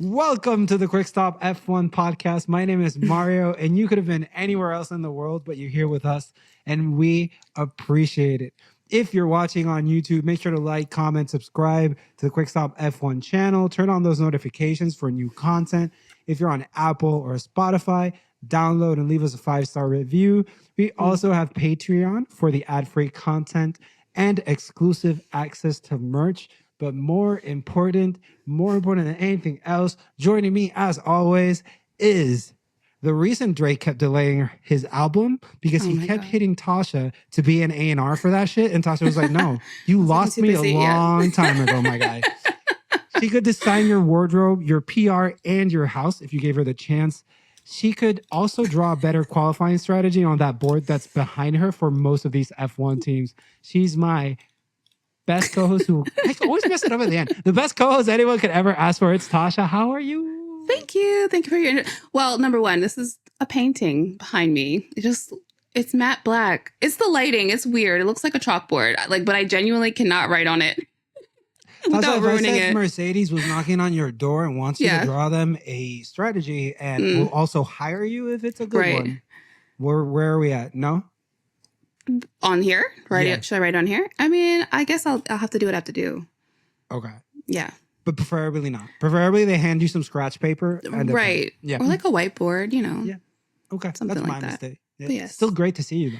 Welcome to the Quick Stop F1 podcast. My name is Mario, and you could have been anywhere else in the world, but you're here with us, and we appreciate it. If you're watching on YouTube, make sure to like, comment, subscribe to the Quick Stop F1 channel. Turn on those notifications for new content. If you're on Apple or Spotify, download and leave us a 5-star review. We also have Patreon for the ad-free content and exclusive access to merch. But more important than anything else, joining me as always is the reason Drake kept delaying his album because he kept hitting Tasha to be an A&R for that shit. And Tasha was like, no, you lost me a long time ago, my guy. She could design your wardrobe, your PR, and your house if you gave her the chance. She could also draw a better qualifying strategy on that board that's behind her for most of these F1 teams. She's my best co-host who I always mess it up at the end. The best co-host anyone could ever ask for. It's Tasha. How are you? Thank you for your. Well, number one, this is a painting behind me. It's matte black. It's the lighting. It's weird. It looks like a chalkboard. But I genuinely cannot write on it without ruining it. Mercedes was knocking on your door and wants you to draw them a strategy and will also hire you if it's a good one. Where are we at? No. On here? Should I write on here? I mean, I guess I'll have to do what I have to do. Okay. Yeah. But preferably not. Preferably they hand you some scratch paper. Right. Yeah. Or like a whiteboard, Yeah. Okay. Something That's like my mistake. Yeah. Yes. Still great to see you though.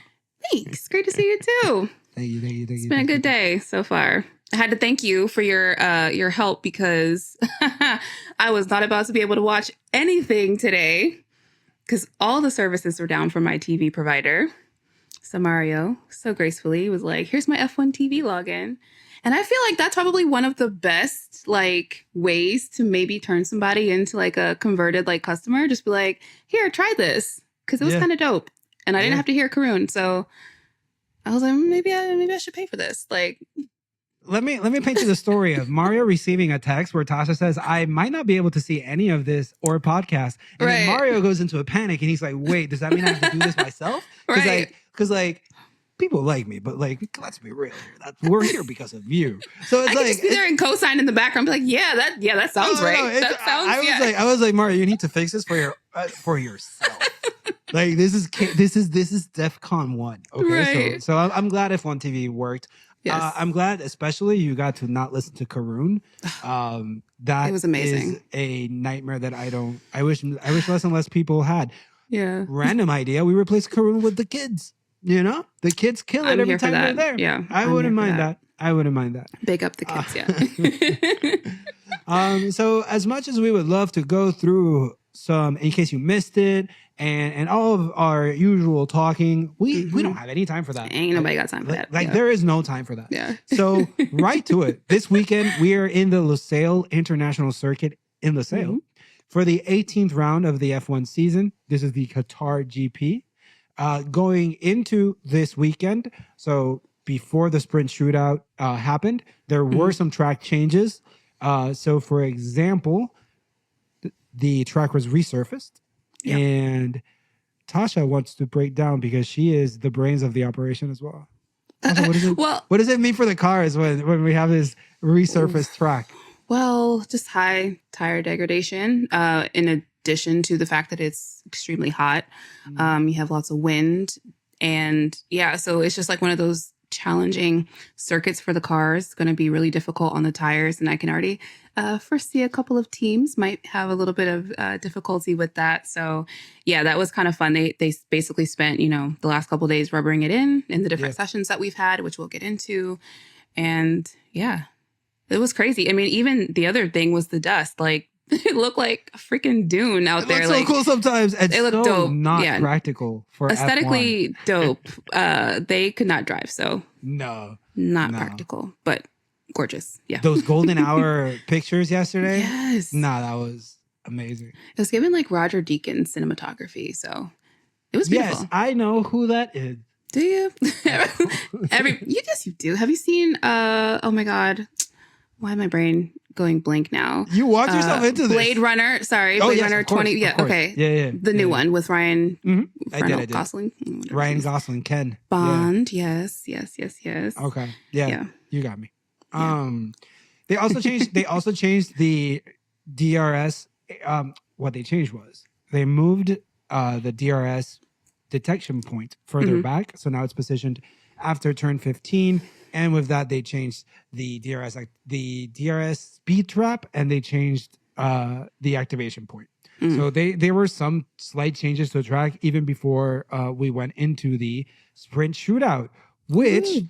Thanks. Great to see you too. Thank you. It's been a good day so far. I had to thank you for your help because I was not about to be able to watch anything today because all the services were down for my TV provider. So Mario so gracefully was like, here's my F1 TV login. And I feel like that's probably one of the best ways to maybe turn somebody into a converted customer. Just be like, here, try this. Because it was kind of dope. And I didn't have to hear Karun. So I was like, maybe I should pay for this. Let me paint you the story of Mario receiving a text where Tasha says, I might not be able to see any of this or podcast. And then Mario goes into a panic and he's like, wait, does that mean I have to do this myself? Because people like me, but let's be real here. We're here because of you. So it's I just be there and co-sign in the background, be like, that sounds right. I was like, Mario, you need to fix this for yourself. This is DEFCON 1. Okay, right. so I'm glad F1 TV worked. Yes. I'm glad, especially you got to not listen to Karun. That it was amazing. Is a nightmare that I wish less and less people had. Yeah. Random idea. We replace Karun with the kids. The kids kill it every time they're there. Yeah. I wouldn't mind that. I wouldn't mind that. Big up the kids, yeah. So as much as we would love to go through some, in case you missed it, and all of our usual talking, we don't have any time for that. Ain't nobody got time for that. There is no time for that. Yeah. So right to it. This weekend, we are in the Lusail International Circuit in Lusail for the 18th round of the F1 season. This is the Qatar GP. Going into this weekend, so before the Sprint Shootout happened, there were some track changes. So for example, the track was resurfaced. Yep. And Tasha wants to break down because she is the brains of the operation as well. Tasha, what does it mean for the cars when we have this resurfaced track? Well, just high tire degradation. In addition to the fact that it's extremely hot, you have lots of wind, and so it's just one of those challenging circuits for the cars. It's going to be really difficult on the tires, and I can already foresee a couple of teams might have a little bit of difficulty with that. So that was kind of fun. They basically spent the last couple of days rubbering it in the different sessions that we've had, which we'll get into. And it was crazy. I mean, even the other thing was the dust. It looked like a freaking dune out there. It looks so cool sometimes. It looked dope. Not practical for aesthetically F1. Dope. They could not drive, so not practical, but gorgeous. Yeah, those golden hour pictures yesterday. Yes, that was amazing. It was given Roger Deakins cinematography, so it was beautiful. Yes, I know who that is. Do you? Yes, you do. Have you seen? Oh my God, why my brain going blank now? You walked yourself into this. Blade Runner. Sorry, Blade Runner 20. Yeah, okay. Yeah. The new one with Ryan. I did. Gosling. Ryan Gosling, Ken. Bond. Yeah. Yes. Okay. Yeah. You got me. They also changed the DRS what they changed was they moved the DRS detection point further back. So now it's positioned after turn 15. And with that, they changed the DRS speed trap, and they changed the activation point. So there were some slight changes to the track even before we went into the sprint shootout, which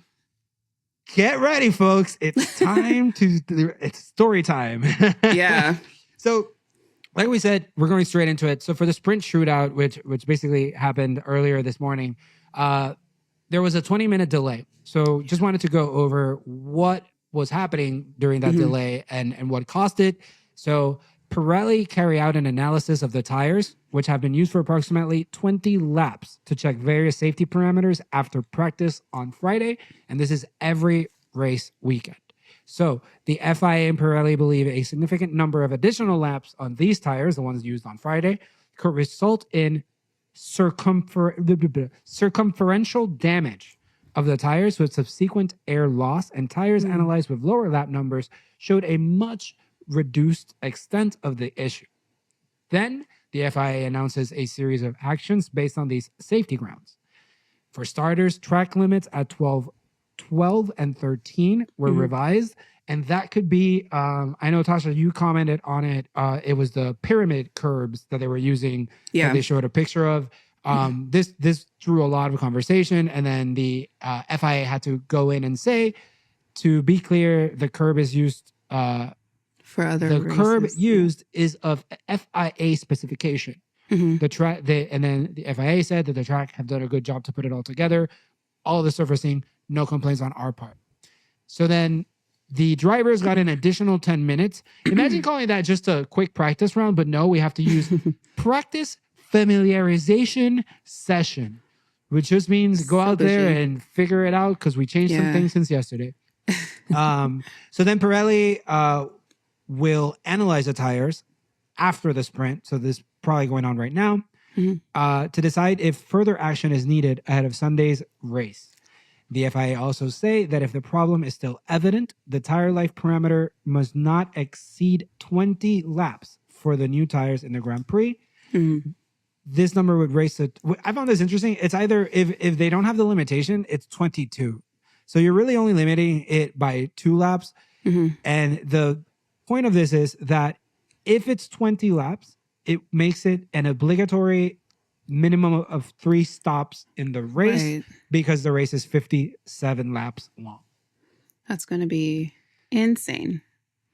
get ready, folks. It's time it's story time. Yeah. So like we said, we're going straight into it. So for the sprint shootout, which basically happened earlier this morning, there was a 20-minute delay. So just wanted to go over what was happening during that delay and what caused it. So Pirelli carry out an analysis of the tires, which have been used for approximately 20 laps to check various safety parameters after practice on Friday. And this is every race weekend. So the FIA and Pirelli believe a significant number of additional laps on these tires, the ones used on Friday, could result in circumferential damage of the tires with subsequent air loss, and tires analyzed with lower lap numbers showed a much reduced extent of the issue. Then the FIA announces a series of actions based on these safety grounds. For starters, track limits at 12, and 13 were revised. And that could be, I know, Tasha, you commented on it. It was the pyramid curbs that they were using that they showed a picture of. This drew a lot of conversation. And then the FIA had to go in and say, to be clear, the curb is used for other the races, curb used is of FIA specification. The track, and then the FIA said that the track have done a good job to put it all together. All the surfacing, no complaints on our part. So then the drivers got an additional 10 minutes. Imagine calling that just a quick practice round, but no, we have to use practice familiarization session, which just means go out there and figure it out because we changed some things since yesterday. So then Pirelli will analyze the tires after the sprint. So this is probably going on right now to decide if further action is needed ahead of Sunday's race. The FIA also say that if the problem is still evident, the tire life parameter must not exceed 20 laps for the new tires in the Grand Prix. This number would raise it. I found this interesting. It's either if they don't have the limitation, it's 22. So you're really only limiting it by 2 laps. And the point of this is that if it's 20 laps, it makes it an obligatory minimum of 3 stops in the race because the race is 57 laps long. That's going to be insane.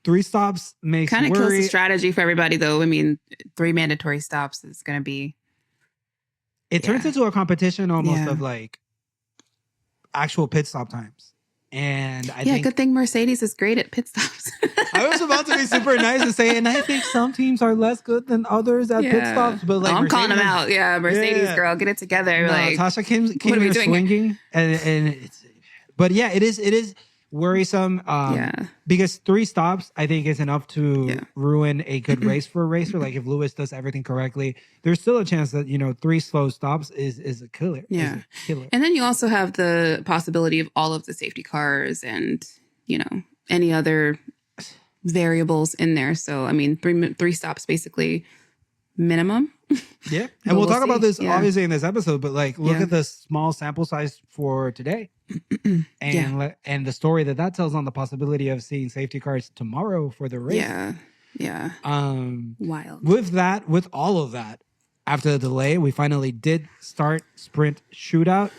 3 stops makes kind of kills the strategy for everybody, though. I mean, 3 mandatory stops is going to be. It turns into a competition almost of like actual pit stop times. And I think good thing Mercedes is great at pit stops. I was about to be super nice and say, and I think some teams are less good than others at pit stops. But like, I'm calling them out. Yeah, Mercedes girl, get it together. No, like Tasha came here swinging, and it's, but yeah, it is worrisome. Because 3 stops, I think, is enough to ruin a good race for a racer. Like if Lewis does everything correctly, there's still a chance that 3 slow stops is a killer. Yeah, and then you also have the possibility of all of the safety cars and any other variables in there. So I mean, 3 stops basically minimum. Yeah, and we'll talk about this obviously in this episode. But like, look at the small sample size for today. And the story that tells on the possibility of seeing safety cars tomorrow for the race. Wild. With all of that, after the delay, we finally did start sprint shootout.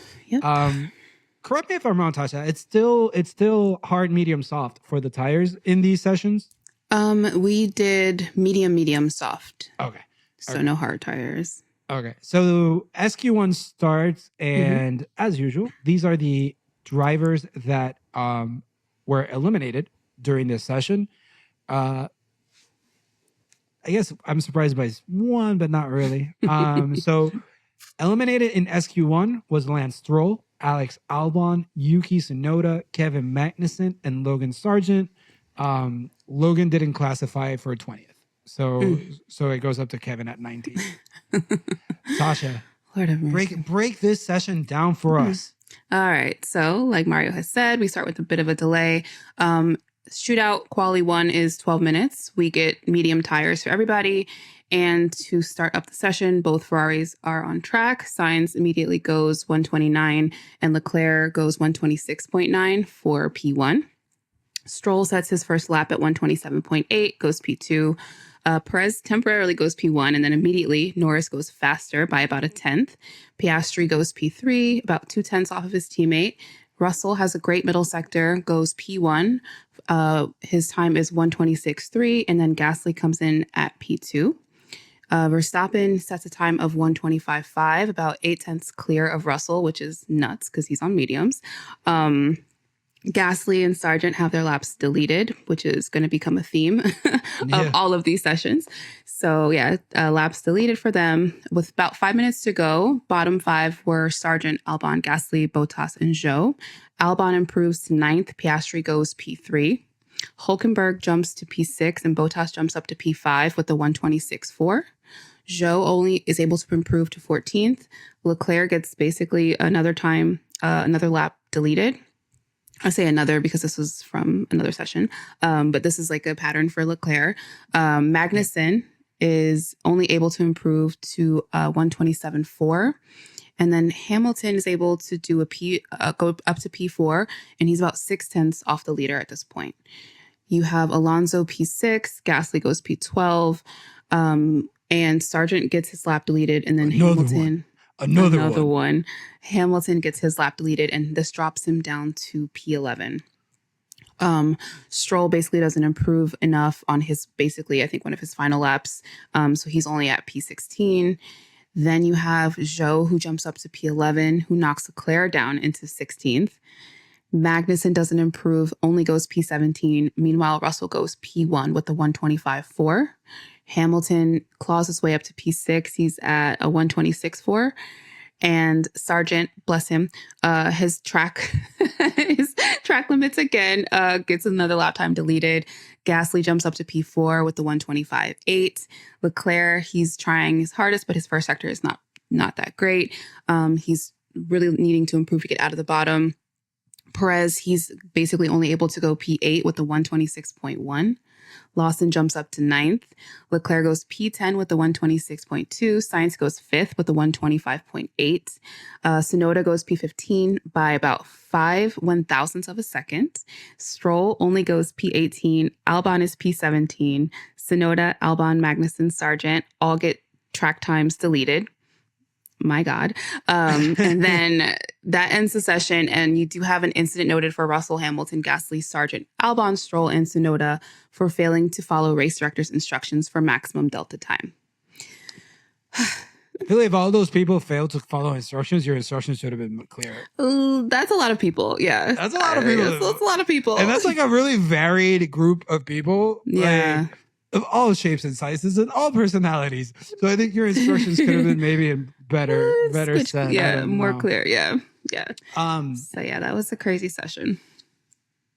Correct me if I'm wrong, Tasha. It's still hard, medium, soft for the tires in these sessions. We did medium, soft. Okay. So no hard tires. Okay. So SQ1 starts, and as usual, these are the drivers that were eliminated during this session. I guess I'm surprised by 1, but not really. So eliminated in SQ1 was Lance Stroll, Alex Albon, Yuki Tsunoda, Kevin Magnussen, and Logan Sargent. Logan didn't classify for 20th. So it goes up to Kevin at 19. Tasha, Lord have mercy. break this session down for us. All right. So like Mario has said, we start with a bit of a delay. Shootout quali 1 is 12 minutes. We get medium tires for everybody. And to start up the session, both Ferraris are on track. Sainz immediately goes 129 and Leclerc goes 126.9 for P1. Stroll sets his first lap at 127.8, goes P2. Perez temporarily goes P1, and then immediately Norris goes faster by about a tenth. Piastri goes P3, about 2/10 off of his teammate. Russell has a great middle sector, goes P1. His time is 126.3, and then Gasly comes in at P2. Verstappen sets a time of 125.5, about 8/10 clear of Russell, which is nuts because he's on mediums. Gasly and Sargent have their laps deleted, which is going to become a theme of all of these sessions. So laps deleted for them with about 5 minutes to go. Bottom 5 were Sargent, Albon, Gasly, Bottas, and Zhou. Albon improves to 9th. Piastri goes P3. Hulkenberg jumps to P6 and Bottas jumps up to P5 with the 126.4. Zhou only is able to improve to 14th. Leclerc gets basically another lap deleted. I say another because this was from another session, but this is like a pattern for Leclerc. Magnussen is only able to improve to 127.4. And then Hamilton is able to do go up to P4, and he's about 6/10 off the leader at this point. You have Alonso P6, Gasly goes P12, and Sargent gets his lap deleted, and then Another one. Hamilton gets his lap deleted, and this drops him down to P11. Stroll basically doesn't improve enough on I think one of his final laps. So he's only at P16. Then you have Zhou, who jumps up to P11, who knocks Leclerc down into 16th. Magnussen doesn't improve, only goes P17. Meanwhile, Russell goes P1 with the 125.4. Hamilton claws his way up to P6. He's at a 126.4. And Sargent, bless him, his track limits again, gets another lap time deleted. Gasly jumps up to P4 with the 125.8. Leclerc, he's trying his hardest, but his first sector is not that great. He's really needing to improve to get out of the bottom. Perez, he's basically only able to go P8 with the 126.1. Lawson jumps up to 9th. Leclerc goes P10 with the 126.2. Sainz goes 5th with the 125.8. Tsunoda goes P15 by about 5/1000ths of a second. Stroll only goes P18. Albon is P17. Tsunoda, Albon, Magnussen, Sargent all get track times deleted. My God. And then that ends the session. And you do have an incident noted for Russell, Hamilton, Gasly, Sargent, Albon, Stroll, and Tsunoda for failing to follow race director's instructions for maximum delta time. I feel like if all those people failed to follow instructions, your instructions should have been clear. That's a lot of people. Yeah. That's a lot of people. That's a lot of people. And that's like a really varied group of people. Yeah. Like, of all shapes and sizes and all personalities. So I think your instructions could have been maybe in better set. Yeah, more clear. Yeah. So that was a crazy session.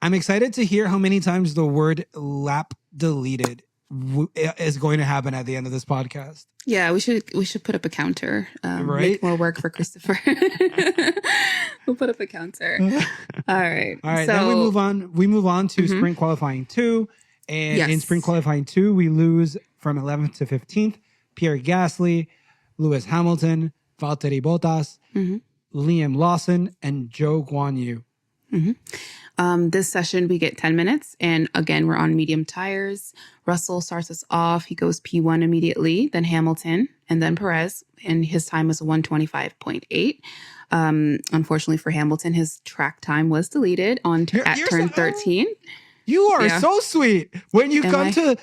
I'm excited to hear how many times the word lap deleted is going to happen at the end of this podcast. Yeah, we should put up a counter. Right? Make more work for Christopher. We'll put up a counter. All right. So, then we move on to Sprint Qualifying 2. And in Sprint Qualifying 2, we lose from 11th to 15th. Pierre Gasly, Lewis Hamilton, Valtteri Bottas, Liam Lawson, and Zhou Guanyu. This session, we get 10 minutes. And again, we're on medium tires. Russell starts us off. He goes P1 immediately, then Hamilton, and then Perez. And his time was 125.8. Unfortunately for Hamilton, his track time was deleted at turn 13. You are so sweet. When you come to,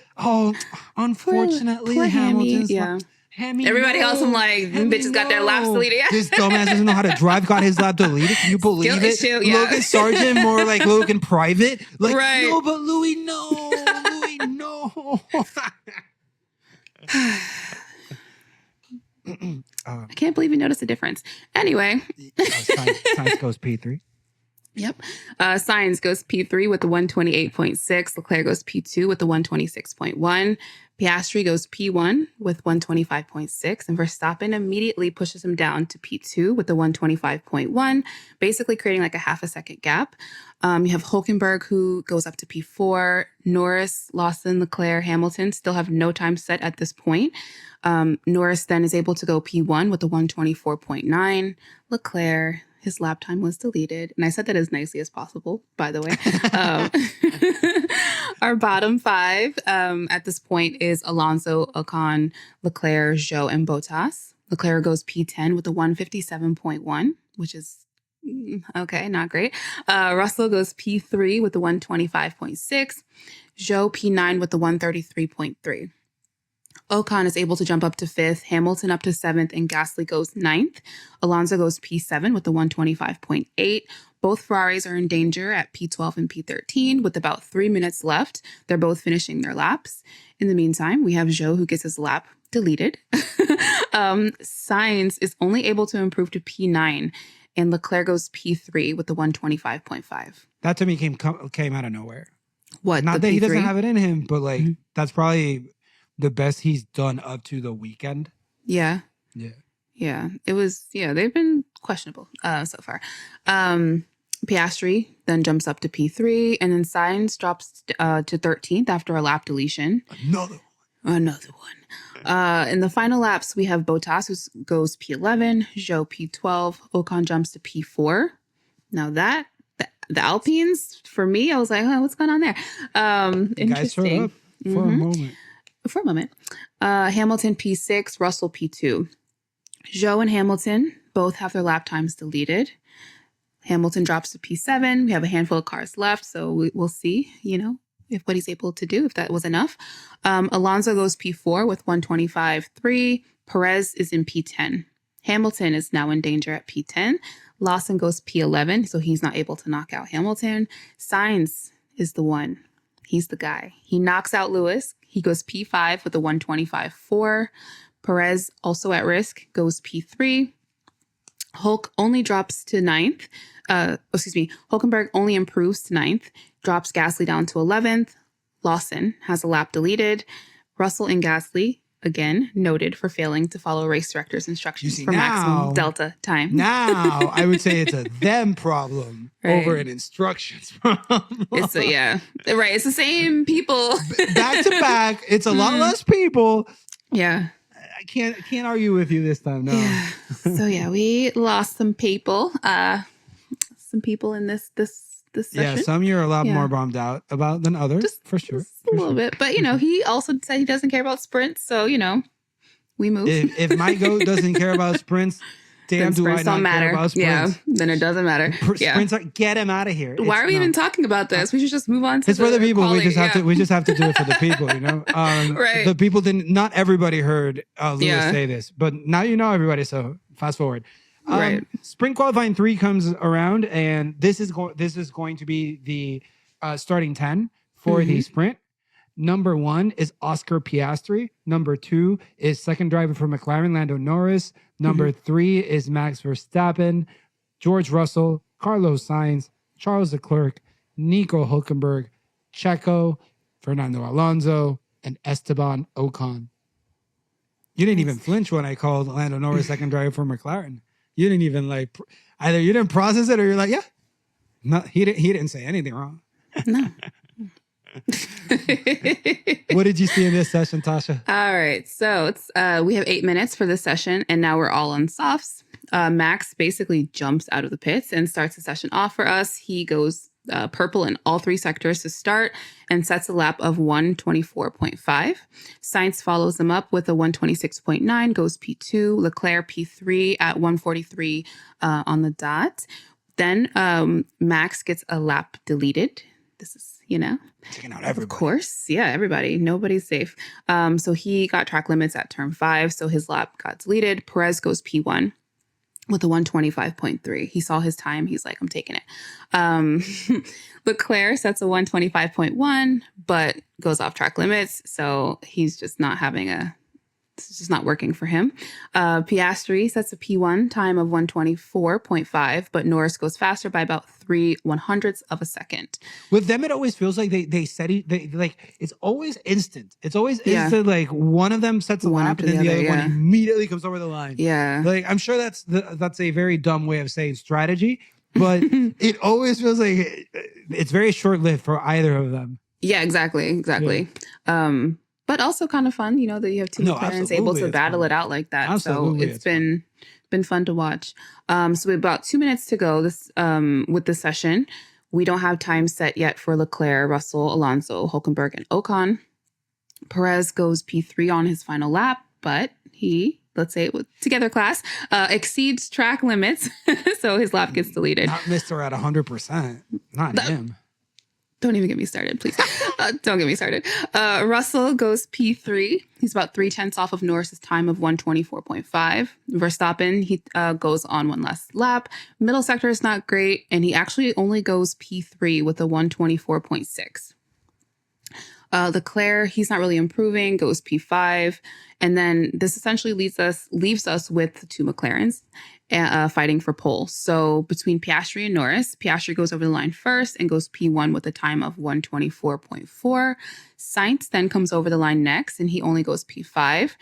unfortunately, poor Hamilton's Hammy, everybody else, I'm like, bitches got their laps deleted. This dumbass doesn't know how to drive, got his lap deleted. Can you believe it? Logan Sargent, more like Logan Private. Like, no, but Louis, no. Louis, no. I can't believe you noticed the difference. Anyway. Science goes P3. Yep. Sainz goes P3 with the 128.6. Leclerc goes P2 with the 126.1. Piastri goes P1 with 125.6. And Verstappen immediately pushes him down to P2 with the 125.1, basically creating like a half a second gap. You have Hulkenberg, who goes up to P4. Norris, Lawson, Leclerc, Hamilton still have no time set at this point. Norris then is able to go P1 with the 124.9. Leclerc, his lap time was deleted. And I said that as nicely as possible, by the way. Our bottom five at this point is Alonso, Ocon, Leclerc, Zhou, and Bottas. Leclerc goes P10 with the 157.1, which is okay, not great. Russell goes P3 with the 125.6. Zhou P9 with the 133.3. Ocon is able to jump up to 5th, Hamilton up to 7th, and Gasly goes 9th. Alonso goes P7 with the 125.8. Both Ferraris are in danger at P12 and P13 with about 3 minutes left. They're both finishing their laps. In the meantime, we have Zhou, who gets his lap deleted. Sainz is only able to improve to P9, and Leclerc goes P3 with the 125.5. That to me came out of nowhere. What? Not that P3? he doesn't have it in him, but like that's probably the best he's done up to the weekend. Yeah. Yeah. Yeah. It was, they've been questionable so far. Piastri then jumps up to P3, and then Sainz drops to 13th after a lap deletion. Another one. In the final laps, we have Bottas, who goes P11, Zhou P12, Ocon jumps to P4. Now the Alpines, for me, I was like, oh, what's going on there? Interesting. Guys showed up for a moment. For a moment. Hamilton P6, Russell P2. Zhou and Hamilton both have their lap times deleted. Hamilton drops to P7. We have a handful of cars left, so we'll see, if what he's able to do, if that was enough. Alonso goes P4 with 125.3. Perez is in P10. Hamilton is now in danger at P10. Lawson goes P11, so he's not able to knock out Hamilton. Sainz is the one. He's the guy. He knocks out Lewis. He goes P5 with a 125.4. Perez, also at risk, goes P3. Hulk only drops to 9th. Hulkenberg only improves to 9th, drops Gasly down to 11th. Lawson has a lap deleted. Russell and Gasly, again, noted for failing to follow race director's instructions for maximum delta time. Now, I would say it's a them problem over an instructions problem. It's right. It's the same people. Back to back. It's a lot less people. Yeah. I can't argue with you this time. No. Yeah. So we lost some people. Some people in this session. Yeah, some you're a lot more bummed out about than others, for sure. Just a little bit. But, he also said he doesn't care about sprints. So, we move. If my goat doesn't care about sprints, damn, do I not care about sprints? Yeah, then it doesn't matter. Sprints, get him out of here. Why are we even talking about this? We should just move on to it's for the people. We just have to do it for the people, Right. The people not everybody heard Lewis say this, but now everybody, so fast forward. Right. Sprint qualifying 3 comes around, and this is going to be the starting 10 for the sprint. Number 1 is Oscar Piastri. Number 2 is second driver for McLaren, Lando Norris. Number 3 is Max Verstappen, George Russell, Carlos Sainz, Charles Leclerc, Nico Hulkenberg, Checo, Fernando Alonso, and Esteban Ocon. You didn't even flinch when I called Lando Norris second driver for McLaren. You didn't even either you didn't process it or you're like, yeah. No, he didn't say anything wrong. No. What did you see in this session, Tasha? All right. So it's we have 8 minutes for this session, and now we're all on softs. Max basically jumps out of the pits and starts the session off for us. He goes purple in all 3 sectors to start and sets a lap of 124.5. Sainz follows him up with a 126.9, goes P2. Leclerc P3 at 143 on the dot. Then Max gets a lap deleted. This is, taking out everybody. Of course. Yeah, everybody. Nobody's safe. So he got track limits at turn 5. So his lap got deleted. Perez goes P1 with a 125.3. He saw his time. He's like, I'm taking it. Leclerc sets a 125.1, but goes off track limits. So he's just not having a It's just not working for him. Piastri sets a P1 time of 1:24.5, but Norris goes faster by about 3/100ths of a second. With them, it always feels like they set it. They like it's always instant. It's always Yeah. instant. Like one of them sets a One lap, after and then the the other, other one yeah. immediately comes over the line. Yeah. Like I'm sure that's a very dumb way of saying strategy, but it always feels like it's very short lived for either of them. Yeah, exactly. But also kind of fun, that you have two McLarens able to battle it out like that. Absolutely, So it's been fun to watch. So we have about 2 minutes to go with this session. We don't have time set yet for Leclerc, Russell, Alonso, Hülkenberg, and Ocon. Perez goes P3 on his final lap, but he, let's say it with together class, exceeds track limits. So his lap gets deleted. Not Mr. at 100%. Not him. Don't even get me started, please. Don't get me started. Russell goes P3. He's about 0.3 off of Norris's time of 1:24.5. Verstappen, he goes on one last lap. Middle sector is not great, and he actually only goes P3 with a 1:24.6. Leclerc, he's not really improving, goes P5. And then this essentially leaves us with the two McLarens fighting for pole. So between Piastri and Norris, Piastri goes over the line first and goes P1 with a time of 1:24.4. Sainz then comes over the line next, and he only goes P5.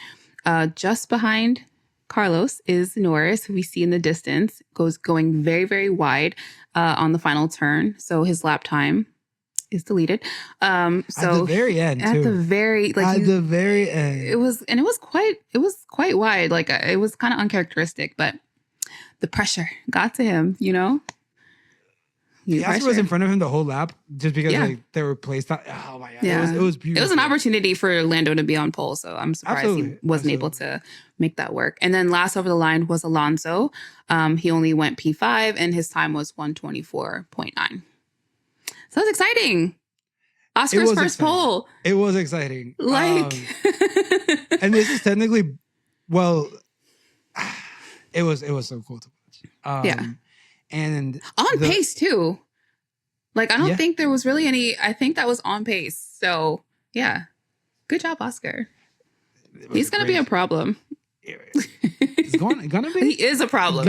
Just behind Carlos is Norris, who we see in the distance, going very, very wide on the final turn. So his lap time is deleted. So at the very end, at the very end, it was quite wide. Like it was kind of uncharacteristic, but the pressure got to him. Piastri was in front of him the whole lap just because they were placed on. Oh my god! Yeah. It was beautiful. It was an opportunity for Lando to be on pole, so I'm surprised he wasn't able to make that work. And then last over the line was Alonso. He only went P5, and his time was 1:24.9. So that's exciting. Oscar's first pole. It was exciting. Like, and this is technically, well, it was so cool to watch. And on pace too. Like, I don't think there was really any. I think that was on pace. So yeah, good job, Oscar. He's gonna be a problem. He's gonna be. He is a problem.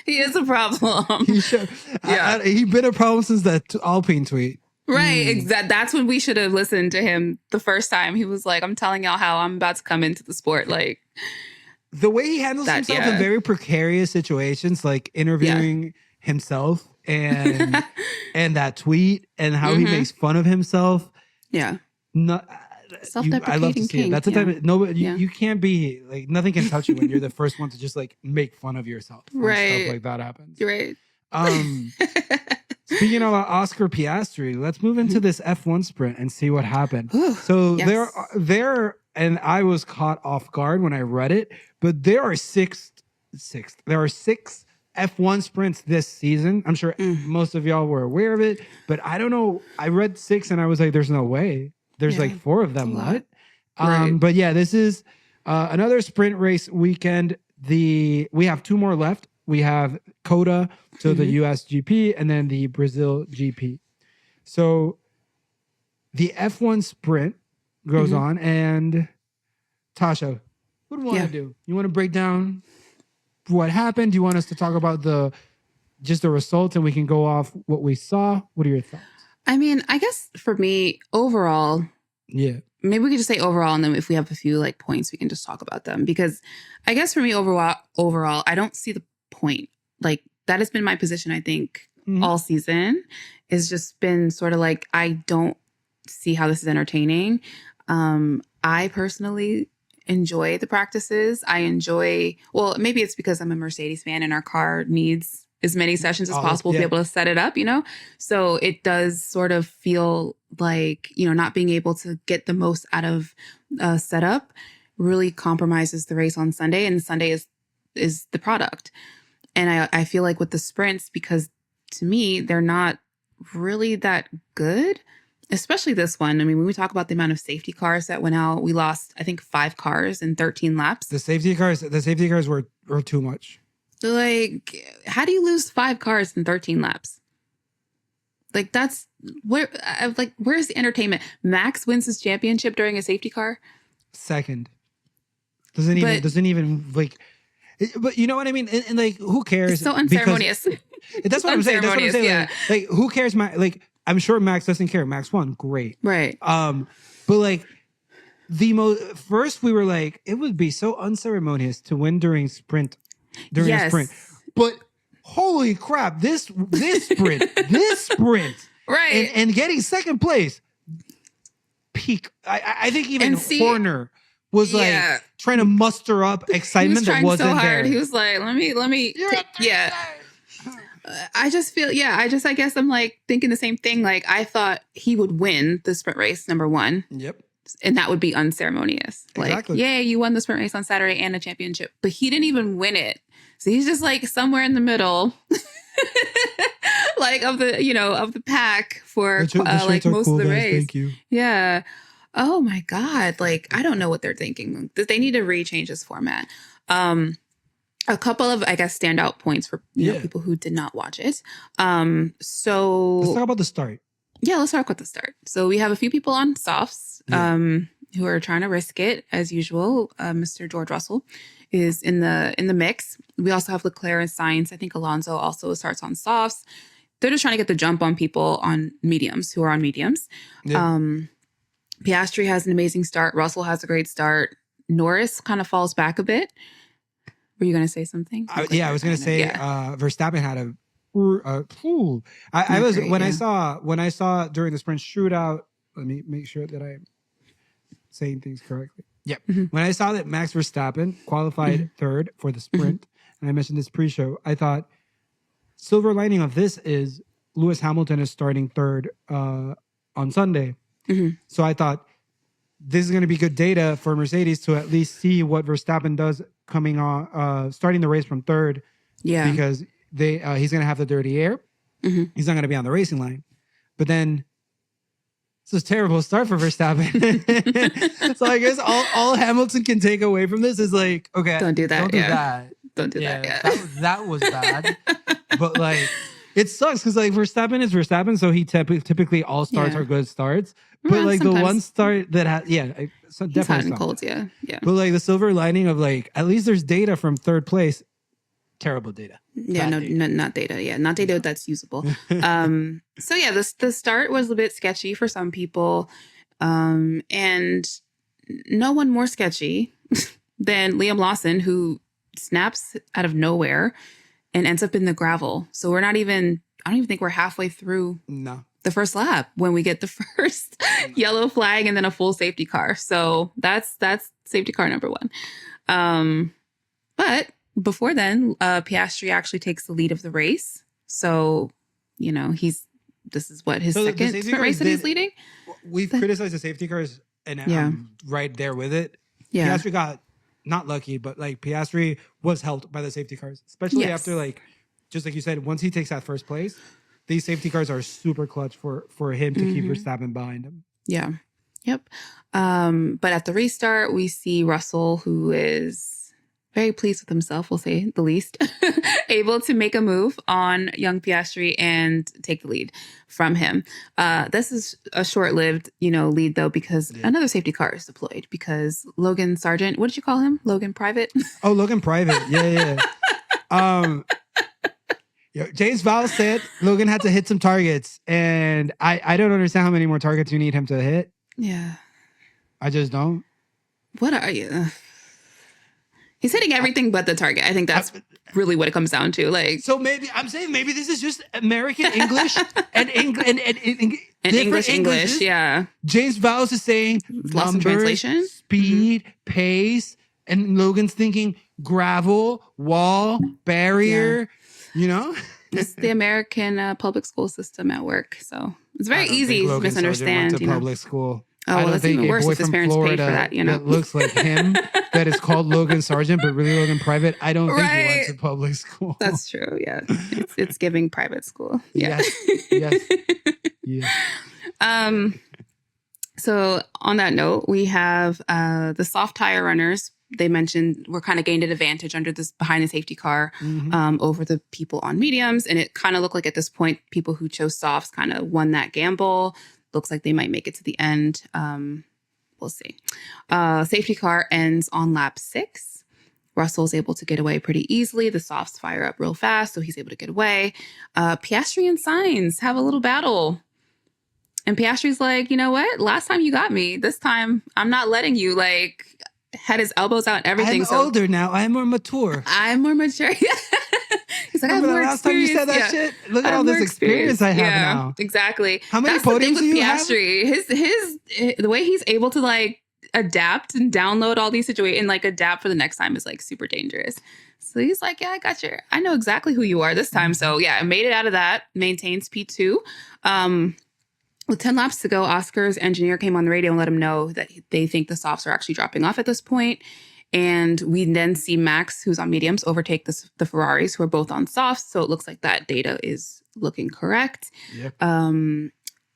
He is a problem. He should. He's been a problem since that Alpine tweet. Right. That's when we should have listened to him the first time. He was like, "I'm telling y'all how I'm about to come into the sport." Like the way he handles himself in very precarious situations, like interviewing himself and that tweet and how he makes fun of himself. Yeah. I love to see it. That's the type of you can't be like nothing can touch you when you're the first one to just like make fun of yourself. Right. Stuff like that happens. Right. Speaking about Oscar Piastri, let's move into this F1 sprint and see what happened. So there, and I was caught off guard when I read it, but there are six F1 sprints this season. I'm sure most of y'all were aware of it, but I don't know. I read 6 and I was like, there's no way. There's like 4 of them. What? But yeah, this is another sprint race weekend. We have 2 more left. We have COTA, so the US GP, and then the Brazil GP. So the F1 sprint goes on, and Tasha, what do you want to do? You want to break down what happened? Do you want us to talk about the results, and we can go off what we saw? What are your thoughts? I mean, I guess for me, overall, maybe we could just say overall, and then if we have a few like points, we can just talk about them. Because I guess for me, overall, I don't see the point. Like that has been my position, I think, all season. It's just been sort of like, I don't see how this is entertaining. I personally enjoy the practices. Well, maybe it's because I'm a Mercedes fan and our car needs as many sessions as possible to be able to set it up, So it does sort of feel like, not being able to get the most out of setup really compromises the race on Sunday, and Sunday is the product. And I feel like with the sprints, because to me, they're not really that good, especially this one. I mean, when we talk about the amount of safety cars that went out, we lost, I think, 5 cars in 13 laps. The safety cars were too much. Like, how do you lose 5 cars in 13 laps? Like, that's where's the entertainment? Max wins his championship during a safety car. Second. Doesn't even like. But you know what I mean? And like, who cares? It's so unceremonious. That's what I'm saying. That's what I'm saying. Yeah. Like, who cares? Like, I'm sure Max doesn't care. Max won, great. Right. But like first we were like, it would be so unceremonious to win during a sprint. But holy crap, this sprint, right, and getting second place, peak. I think even Horner was like trying to muster up excitement that wasn't so hard. There. He was like, let me I just feel, I guess I'm like thinking the same thing. Like, I thought he would win the sprint race, number one. Yep. And that would be unceremonious. Exactly. Like, yay, you won the sprint race on Saturday and a championship. But he didn't even win it. So he's just like somewhere in the middle, like of the pack for like most of the race. Thank you. Yeah. Oh my God. Like, I don't know what they're thinking. They need to rechange this format. A couple of, I guess, standout points for people who did not watch it. So let's talk about the start. Yeah, let's talk about the start. So we have a few people on softs who are trying to risk it as usual. Mr. George Russell is in the mix. We also have Leclerc and Sainz. I think Alonso also starts on softs. They're just trying to get the jump on people on mediums who are on mediums. Yeah. Piastri has an amazing start. Russell has a great start. Norris kind of falls back a bit. Were you going to say something? I was going to say Verstappen had a. When I saw during the sprint shootout. Let me make sure that I'm saying things correctly. Yep. Mm-hmm. When I saw that Max Verstappen qualified third for the sprint, and I mentioned this pre-show, I thought silver lining of this is Lewis Hamilton is starting third on Sunday. Mm-hmm. So I thought this is going to be good data for Mercedes to at least see what Verstappen does coming on, starting the race from third. Yeah. Because he's going to have the dirty air. Mm-hmm. He's not going to be on the racing line. But then it's a terrible start for Verstappen. So I guess all Hamilton can take away from this is like, okay, don't do that. Don't do that. Don't do that. Yeah. That was bad. But like, it sucks because like Verstappen is Verstappen, so he typically all starts are good starts. But like sometimes. The one start that has, so definitely hot and cold, yeah. But like the silver lining of like, at least there's data from third place. Terrible data. Yeah, not data. Yeah, not data that's usable. So yeah, the start was a bit sketchy for some people, and no one more sketchy than Liam Lawson, who snaps out of nowhere and ends up in the gravel. So I don't even think we're halfway through. No. The first lap when we get the first yellow flag and then a full safety car. So that's safety car number one. But before then, Piastri actually takes the lead of the race. So, this is what his second sprint race that he's leading. We've criticized the safety cars and I'm right there with it. Yeah. Piastri got not lucky, but like Piastri was helped by the safety cars, especially after like, just like you said, once he takes that first place, these safety cars are super clutch for him to keep Verstappen behind him. Yeah. Yep. But at the restart, we see Russell, who is very pleased with himself, we'll say the least, able to make a move on young Piastri and take the lead from him. This is a short-lived, lead though, because another safety car is deployed because Logan Sargent, what did you call him? Logan Private? Oh, Logan Private. Yeah. James Vowles said Logan had to hit some targets, and I don't understand how many more targets you need him to hit. Yeah. I just don't. What are you? He's hitting everything but the target. I think that's really what it comes down to. Like, so maybe this is just American English and English. Yeah. James Vowles is saying lost in translation, speed, pace, and Logan's thinking gravel, wall, barrier. It's the American public school system at work, so it's very easy to misunderstand. Went to public school. Oh, well, that's even worse if his parents paid for that, that looks like him, that is called Logan Sargent, but really Logan Private. I don't think he went to public school. That's true, yeah. It's giving private school. Yeah. Yes. Yeah. So on that note, we have the soft tire runners. They mentioned we're kind of gained an advantage under this behind the safety car over the people on mediums. And it kind of looked like at this point, people who chose softs kind of won that gamble. Looks like they might make it to the end. We'll we'll see. Safety car ends on lap 6. Russell's able to get away pretty easily. The softs fire up real fast, so he's able to get away. Piastri and Sainz have a little battle. And Piastri's like, you know what? Last time you got me. This time, I'm not letting you. Like, had his elbows out and everything. I'm older now. I'm more mature. I'm more mature. He's like, Remember I have more the last time you said that shit? Look at all this experience I have now. Exactly. How many That's the thing podiums with do you Piastri. His the way he's able to like adapt and download all these situations and like adapt for the next time is like super dangerous. So he's like, yeah, I know exactly who you are this time. So yeah, I made it out of that, maintains P2. With 10 laps to go, Oscar's engineer came on the radio and let him know that they think the softs are actually dropping off at this point. And we then see Max, who's on mediums, overtake the Ferraris, who are both on softs. So it looks like that data is looking correct. Yep. On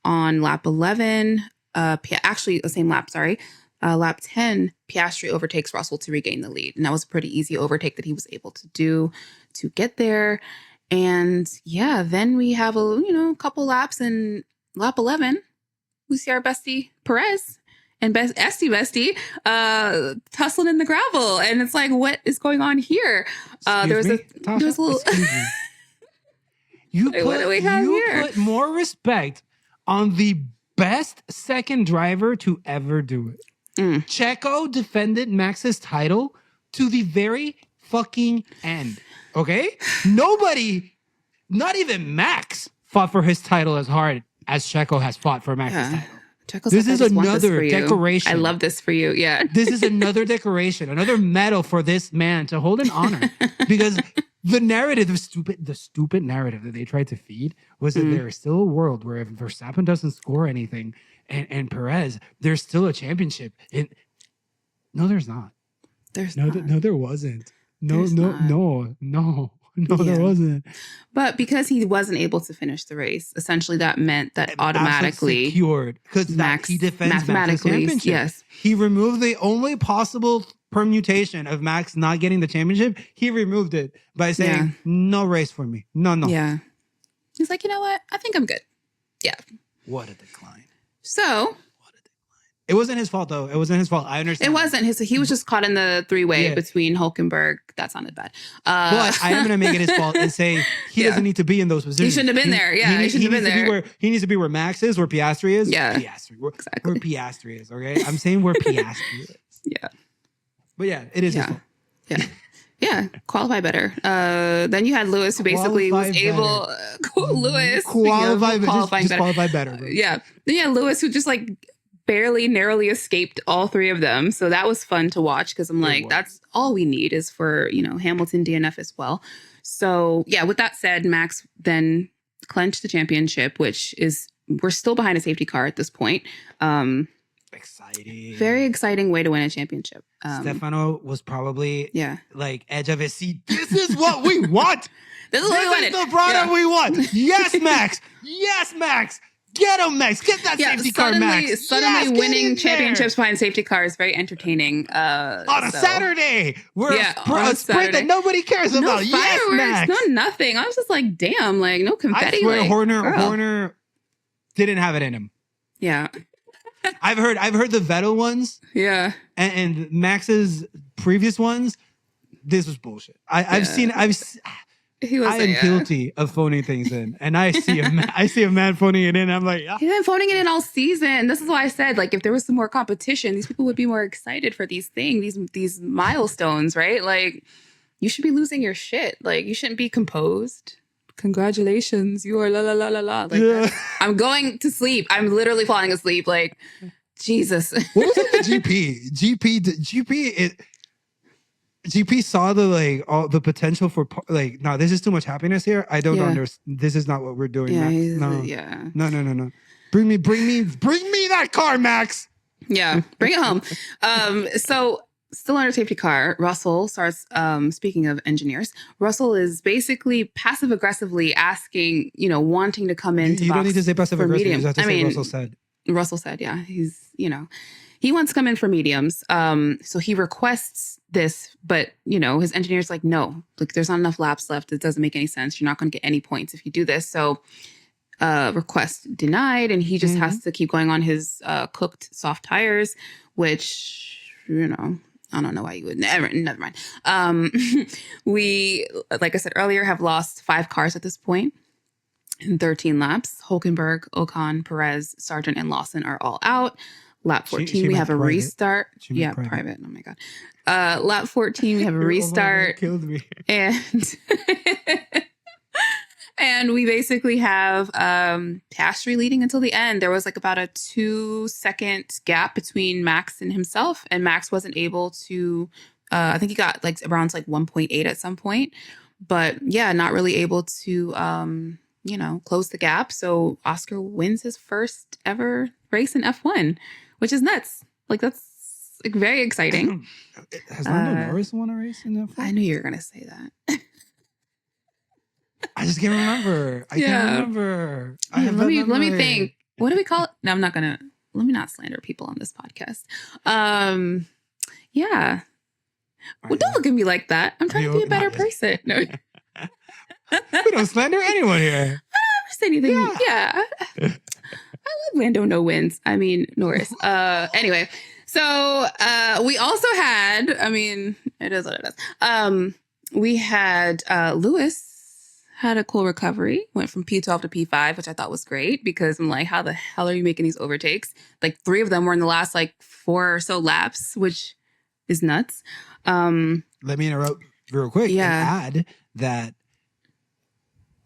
lap 11, actually the same lap, sorry. Lap 10, Piastri overtakes Russell to regain the lead. And that was a pretty easy overtake that he was able to do to get there. And yeah, then we have a couple laps, and lap 11, we see our bestie Perez and bestie tussling in the gravel. And it's like, what is going on here? There was a little... You put more respect on the best second driver to ever do it. Checo defended Max's title to the very fucking end. Okay? Nobody, not even Max, fought for his title as hard as Checo has fought for Max's title. Checo's this is another decoration. I love this for you. Yeah. This is another decoration, another medal for this man to hold in honor. Because the narrative, the stupid narrative that they tried to feed was that there is still a world where if Verstappen doesn't score anything and Perez, there's still a championship. No, there's not. No, there wasn't. No, there wasn't. But because he wasn't able to finish the race, essentially that meant that automatically secured, because he defends Max's championship. Yes, he removed the only possible permutation of Max not getting the championship. He removed it by saying, "No race for me. No." Yeah, he's like, you know what? I think I'm good. Yeah. What a decline. So. It wasn't his fault, though. It wasn't his fault. I understand. It wasn't his. He was just caught in the three-way between Hulkenberg. That sounded bad. But I am going to make it his fault and say he doesn't need to be in those positions. He shouldn't have been there. Yeah, he shouldn't have been there. He needs to be where Max is, where Piastri is. Yeah, Piastri. Where Piastri is, okay? I'm saying where Piastri is. Yeah. But yeah, it is his fault. Yeah. Yeah, qualify better. Then you had Lewis, who basically was able... Lewis. Qualify better. Bro. Yeah. Then you had Lewis, who just like... narrowly escaped all three of them. So that was fun to watch because I'm like, that's all we need is for, Hamilton DNF as well. So yeah, with that said, Max then clinched the championship, which is, we're still behind a safety car at this point. Exciting. Very exciting way to win a championship. Stefano was probably like edge of his seat. This is what we want. This is the product we want. Yes, Max. Yes, Max. Get him, Max. Get that safety car, Max. Suddenly winning championships behind safety cars is very entertaining. On a Saturday. A sprint that nobody cares about. Yes, Max. No, nothing. I was just like, damn, like no confetti. I swear Horner didn't have it in him. Yeah. I've heard the Vettel ones. Yeah. And Max's previous ones. This was bullshit. I am guilty of phoning things in, and I see a man phoning it in. I'm like, he's been phoning it in all season. This is why I said, like, if there was some more competition, these people would be more excited for these things, these milestones, right? Like, you should be losing your shit. Like, you shouldn't be composed. Congratulations, you are la la la la la. Like, I'm going to sleep. I'm literally falling asleep. Like, Jesus. What was it? The GP saw all the potential for no, this is too much happiness here. I don't understand. This is not what we're doing. Yeah, No. Bring me that car, Max. Yeah, bring it home. So still under safety car, Russell starts. Speaking of engineers, Russell is basically passive aggressively asking, wanting to come in. You don't need to say passive aggressive. You have to say Russell said. Russell said, yeah, he's he wants to come in for mediums. So he requests this, but his engineer's like, no, look, there's not enough laps left. It doesn't make any sense. You're not going to get any points if you do this. So request denied, and he just has to keep going on his cooked soft tires, which, you know, I don't know why you would never mind. We, like I said earlier, have lost 5 cars at this point in 13 laps. Hulkenberg, Ocon, Perez, Sargent, and Lawson are all out. Lap 14, we have a restart. Yeah, private. Oh my God. Lap 14, we have a restart. Killed me. And and we basically have Piastri leading until the end. There was like about a 2-second gap between Max and himself, and Max wasn't able to. I think he got like around like 1.8 at some point, but yeah, not really able to close the gap. So Oscar wins his first ever race in F1, which is nuts. Like, that's like very exciting. Has Lando Norris won a race in F1? I knew you were gonna say that. I just can't remember. I can't remember. Let me think. What do we call it? No, I'm not gonna. Let me not slander people on this podcast. Yeah. Well, don't look at me like that. I'm trying to be a better person. No. We don't slander anyone here. I don't ever say anything. Yeah. I love Lando Norris. Anyway, so we also had, it is what it is. We had Lewis had a cool recovery, went from P12 to P5, which I thought was great because I'm like, how the hell are you making these overtakes? Like 3 of them were in the last like 4 or so laps, which is nuts. Let me interrupt real quick and add that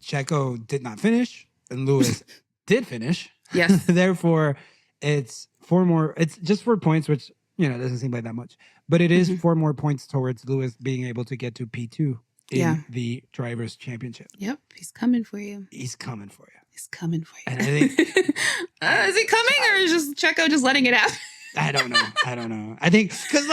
Checo did not finish and Lewis did finish. Yes. Therefore, it's 4 more. It's just 4 points, which, doesn't seem like that much. But it is 4 more points towards Lewis being able to get to P2 in the Drivers' Championship. Yep. He's coming for you. He's coming for you. He's coming for you. And I think... is he coming or is just Checo just letting it happen? I don't know. I think... Because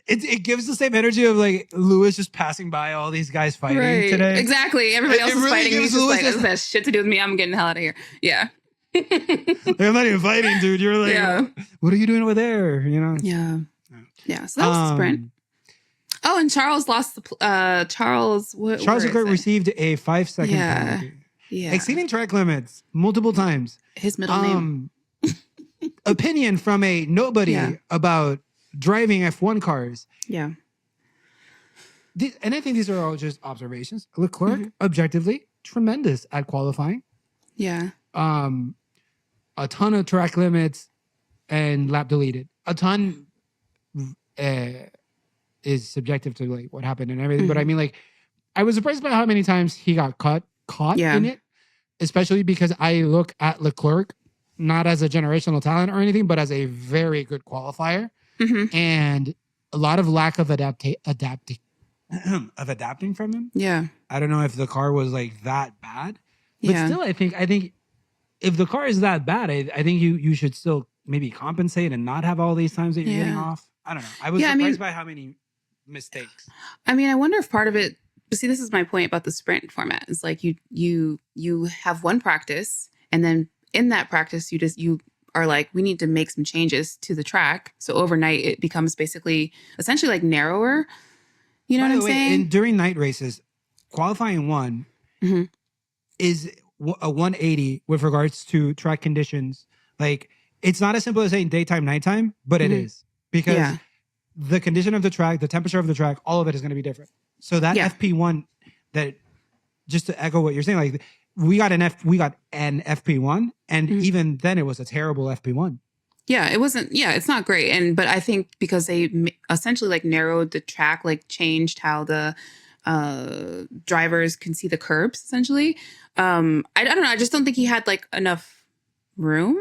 it gives the same energy of like Lewis just passing by all these guys fighting today. Exactly. Everybody else is really fighting. He's just like, this has shit to do with me. I'm getting the hell out of here. Yeah. Like, I'm not even fighting, dude. You're like, what are you doing over there? Yeah. Yeah. So that was the sprint. Oh, and Charles lost the Charles Leclerc received a 5-second penalty. Yeah. Exceeding track limits multiple times. His middle name. Opinion from a nobody about driving F1 cars. Yeah. And I think these are all just observations. Leclerc, objectively, tremendous at qualifying. Yeah. A ton of track limits and lap deleted. A ton is subjective to like what happened and everything. But I mean, like, I was surprised by how many times he got caught in it, especially because I look at Leclerc not as a generational talent or anything, but as a very good qualifier. And a lot of lack of adapting from him. Yeah. I don't know if the car was like that bad, but still, I think if the car is that bad, I think you should still maybe compensate and not have all these times that you're getting off. I don't know. I was surprised by how many mistakes. I wonder if part of it. See, this is my point about the sprint format. It's like you have one practice, and then in that practice, you are like, we need to make some changes to the track. So overnight, it becomes essentially like narrower. You know what I'm saying? And during night races, qualifying 1 is a 180 with regards to track conditions. Like, it's not as simple as saying daytime, nighttime, but it is. Because the condition of the track, the temperature of the track, all of it is going to be different. So that FP1, that, just to echo what you're saying, like, we got an FP1, and even then it was a terrible FP1. Yeah, it wasn't. Yeah, it's not great. But I think because they essentially like narrowed the track, like changed how the drivers can see the curbs. Essentially, I don't know. I just don't think he had like enough room.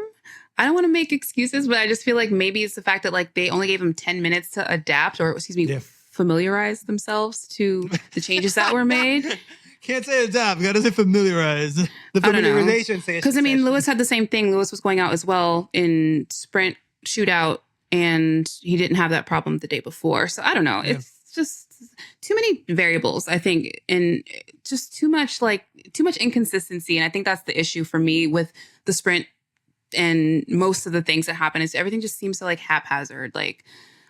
I don't want to make excuses, but I just feel like maybe it's the fact that like they only gave him 10 minutes to adapt, or familiarize themselves to the changes that were made. Can't say adapt. Gotta say familiarize. The familiarization session. Because Lewis had the same thing. Lewis was going out as well in Sprint Shootout, and he didn't have that problem the day before. So I don't know. It's just too many variables, I think, and just too much inconsistency. And I think that's the issue for me with the sprint. And most of the things that happen is everything just seems so like haphazard. Like,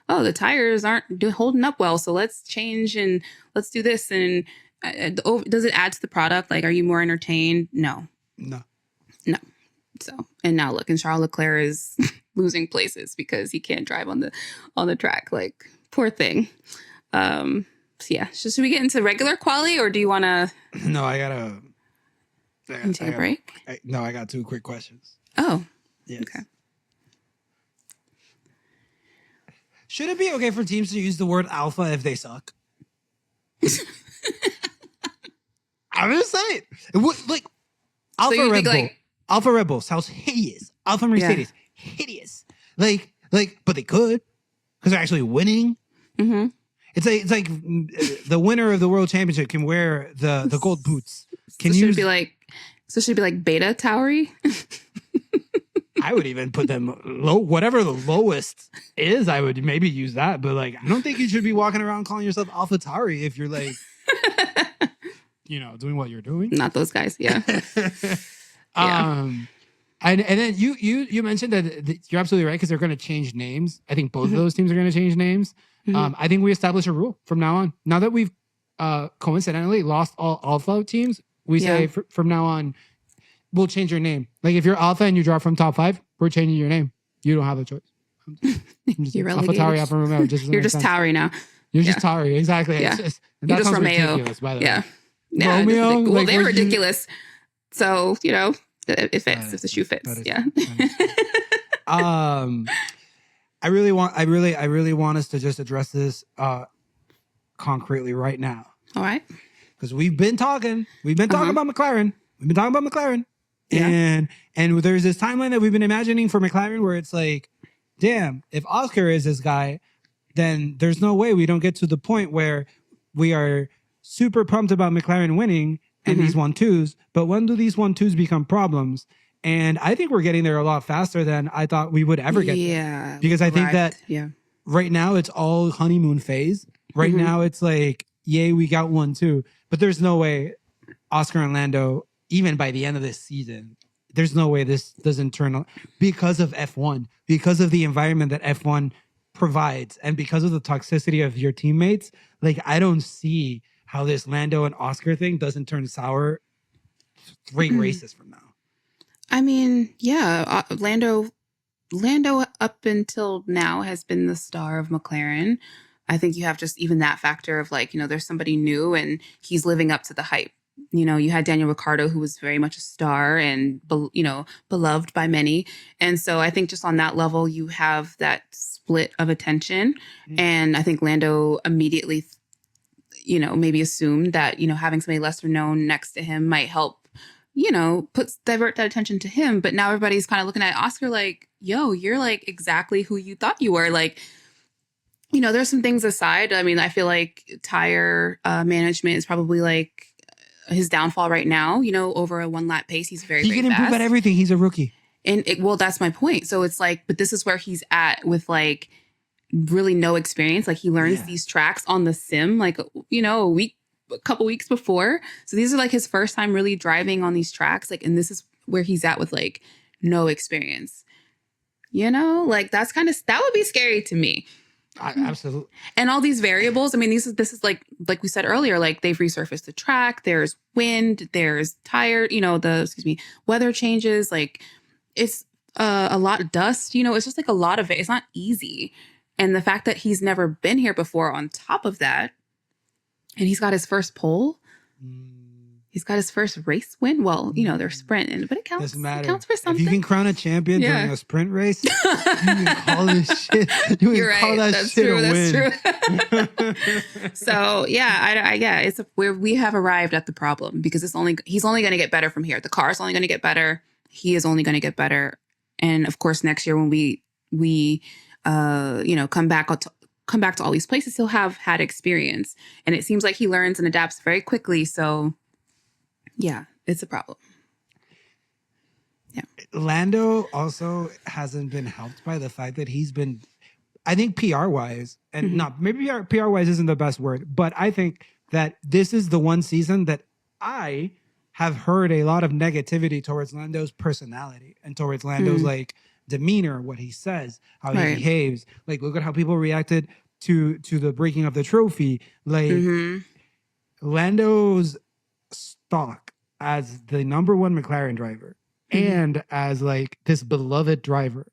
oh, the tires aren't holding up well, so let's change and let's do this. And does it add to the product? Like, are you more entertained? No. No. No. So, and now look, and Charles Leclerc is losing places because he can't drive on the track. Like, poor thing. So yeah, so should we get into regular quali, or do you want to? No, I take a break. I got 2 quick questions. Oh, yes. Okay. Should it be okay for teams to use the word alpha if they suck? I'm just saying. Like, Alpha so Red Bull. Like, Alpha Red Bull sounds hideous. Alpha Mercedes, hideous. Like, but they could because they're actually winning. Mm-hmm. It's like the winner of the world championship can wear the gold boots. Can so you? Should it be like Beta Tauri? I would even put them low, whatever the lowest is. I would maybe use that, but like, I don't think you should be walking around calling yourself Alpha Tauri if you're like, doing what you're doing. Not those guys, yeah. And then you mentioned that you're absolutely right because they're going to change names. I think both of those teams are going to change names. I think we establish a rule from now on. Now that we've coincidentally lost all Alpha teams, we say from now on, we'll change your name. Like if you're Alpha and you drop from top 5, we're changing your name. You don't have a choice. You're Alpha Tauri, Alfa Romeo. You're just Tauri now. You're just Tauri, exactly. Yeah. That sounds Romeo. ridiculous, by the way. Yeah, Romeo. Well, they're ridiculous. So it fits if the shoe fits. I really want us to just address this concretely right now. All right. Because we've been talking about McLaren. Yeah. And there's this timeline that we've been imagining for McLaren where it's like, damn, if Oscar is this guy, then there's no way we don't get to the point where we are super pumped about McLaren winning and these 1-2s. But when do these 1-2s become problems? And I think we're getting there a lot faster than I thought we would ever get there. Because I think that right now it's all honeymoon phase. Right now it's like, yay, we got 1-2. But there's no way Oscar and Lando, even by the end of this season, there's no way this doesn't turn on because of F1, because of the environment that F1 provides, and because of the toxicity of your teammates. Like, I don't see how this Lando and Oscar thing doesn't turn sour 3 races from now. I mean, yeah, Lando up until now has been the star of McLaren. I think you have just even that factor of like, there's somebody new and he's living up to the hype. You had Daniel Ricciardo, who was very much a star and, beloved by many. And so I think just on that level, you have that split of attention. And I think Lando immediately, maybe assumed that, having somebody lesser known next to him might help, divert that attention to him. But now everybody's kind of looking at Oscar like, yo, you're like exactly who you thought you were. Like, there's some things aside. I mean, I feel like tire management is probably like his downfall right now. Over a 1-lap pace, he's very, very can improve at everything. He's a rookie. And that's my point. So it's like, but this is where he's at with like really no experience. Like he learns these tracks on the sim, like, a couple weeks before. So these are like his first time really driving on these tracks. Like, and this is where he's at with like no experience, like that would be scary to me. Absolutely. And all these variables, I mean, this is like we said earlier, like they've resurfaced the track, there's wind, there's tire, weather changes, like it's a lot of dust, it's just like a lot of it. It's not easy. And the fact that he's never been here before on top of that, and he's got his first pole, he's got his first race win. Well, they're sprinting, but it counts. Doesn't matter. It counts for something. If you can crown a champion during a sprint race, you can call this shit. You're right. Call that That's shit true. a That's win. true. So it's where we have arrived at the problem because he's only going to get better from here. The car's only going to get better. He is only going to get better. And of course, next year when we come back to all these places, he'll have had experience, and it seems like he learns and adapts very quickly. So. Yeah, it's a problem. Yeah. Lando also hasn't been helped by the fact that he's been, I think PR wise, and not maybe PR wise isn't the best word, but I think that this is the one season that I have heard a lot of negativity towards Lando's personality and towards Lando's like demeanor, what he says, how he behaves. Like, look at how people reacted to the breaking of the trophy. Like Lando's stock as the number one McLaren driver Mhm. and as like this beloved driver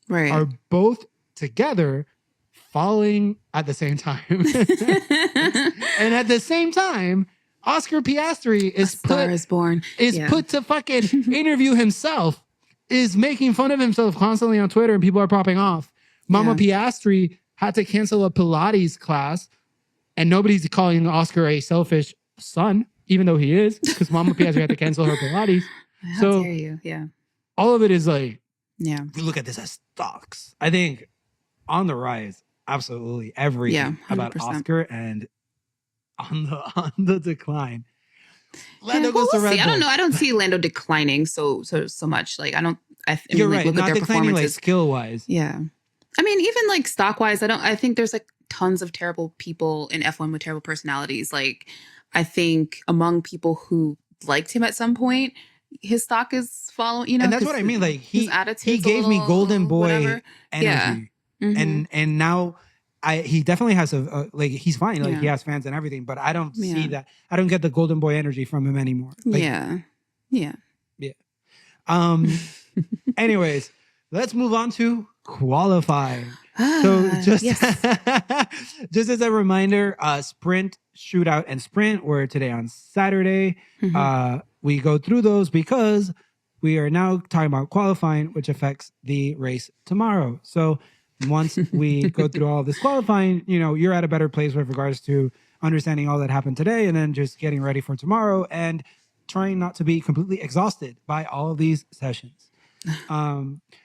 Right. are both together falling at the same time. And at the same time, Oscar Piastri A star is born. Yeah. put to fucking interview himself, is making fun of himself constantly on Twitter, and people are popping off. Mama Piastri had to cancel a Pilates class, and nobody's calling Oscar a selfish son, even though he is, because Mama Piastri had to cancel her Pilates. How So dare you? Yeah. all of it is like, Yeah. we look at this as stocks. I think on the rise, absolutely everything about 100%. Oscar, and on the decline. Lando Yeah, goes to we'll Red see. Bull. I don't know. I don't see Lando declining so much. Like I mean, You're like, right. look at Not their declining like performances. skill wise. Yeah. I mean, even like stock wise, I think there's like tons of terrible people in F1 with terrible personalities. Like I think among people who liked him at some point, his stock is following, And that's what I mean. Like his attitude. he gave me golden boy whatever. energy, Yeah. Mhm. and now he definitely has like he's fine. Like Yeah. he has fans and everything, but I don't see Yeah. that. I don't get the golden boy energy from him anymore. Like, Yeah. yeah. Anyways, let's move on to qualifying. So just just as a reminder, sprint, shootout, and sprint were today on Saturday. Mhm. We go through those because we are now talking about qualifying, which affects the race tomorrow. So once we go through all of this qualifying, you know, you're at a better place with regards to understanding all that happened today, and then just getting ready for tomorrow and trying not to be completely exhausted by all of these sessions.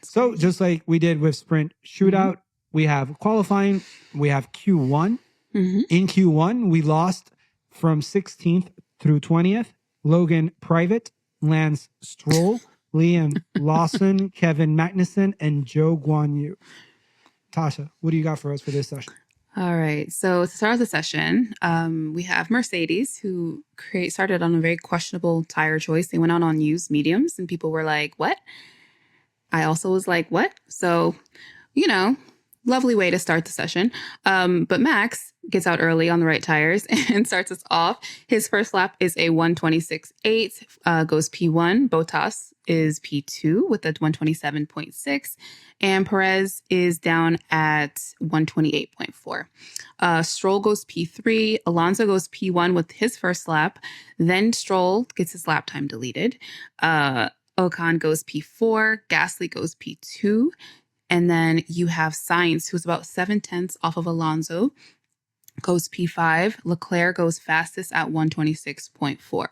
So just like we did with sprint shootout, we have qualifying, we have Q1. Mhm. In Q1, we lost from 16th through 20th. Logan Private, Lance Stroll, Liam Lawson, Kevin Magnussen, and Joe Guan Yu. Tasha, what do you got for us for this session? All right. So to start the session, we have Mercedes, who started on a very questionable tire choice. They went out on used mediums, and people were like, "What?" I also was like, "What?" So, you know, lovely way to start the session. But Max gets out early on the right tires and starts us off. His first lap is a 126.8, goes P1. Bottas is P2 with a 127.6. And Perez is down at 128.4. Stroll goes P3. Alonso goes P1 with his first lap. Then Stroll gets his lap time deleted. Ocon goes P4. Gasly goes P2. And then you have Sainz, who's about 7/10 off of Alonso, goes P5. Leclerc goes fastest at 126.4.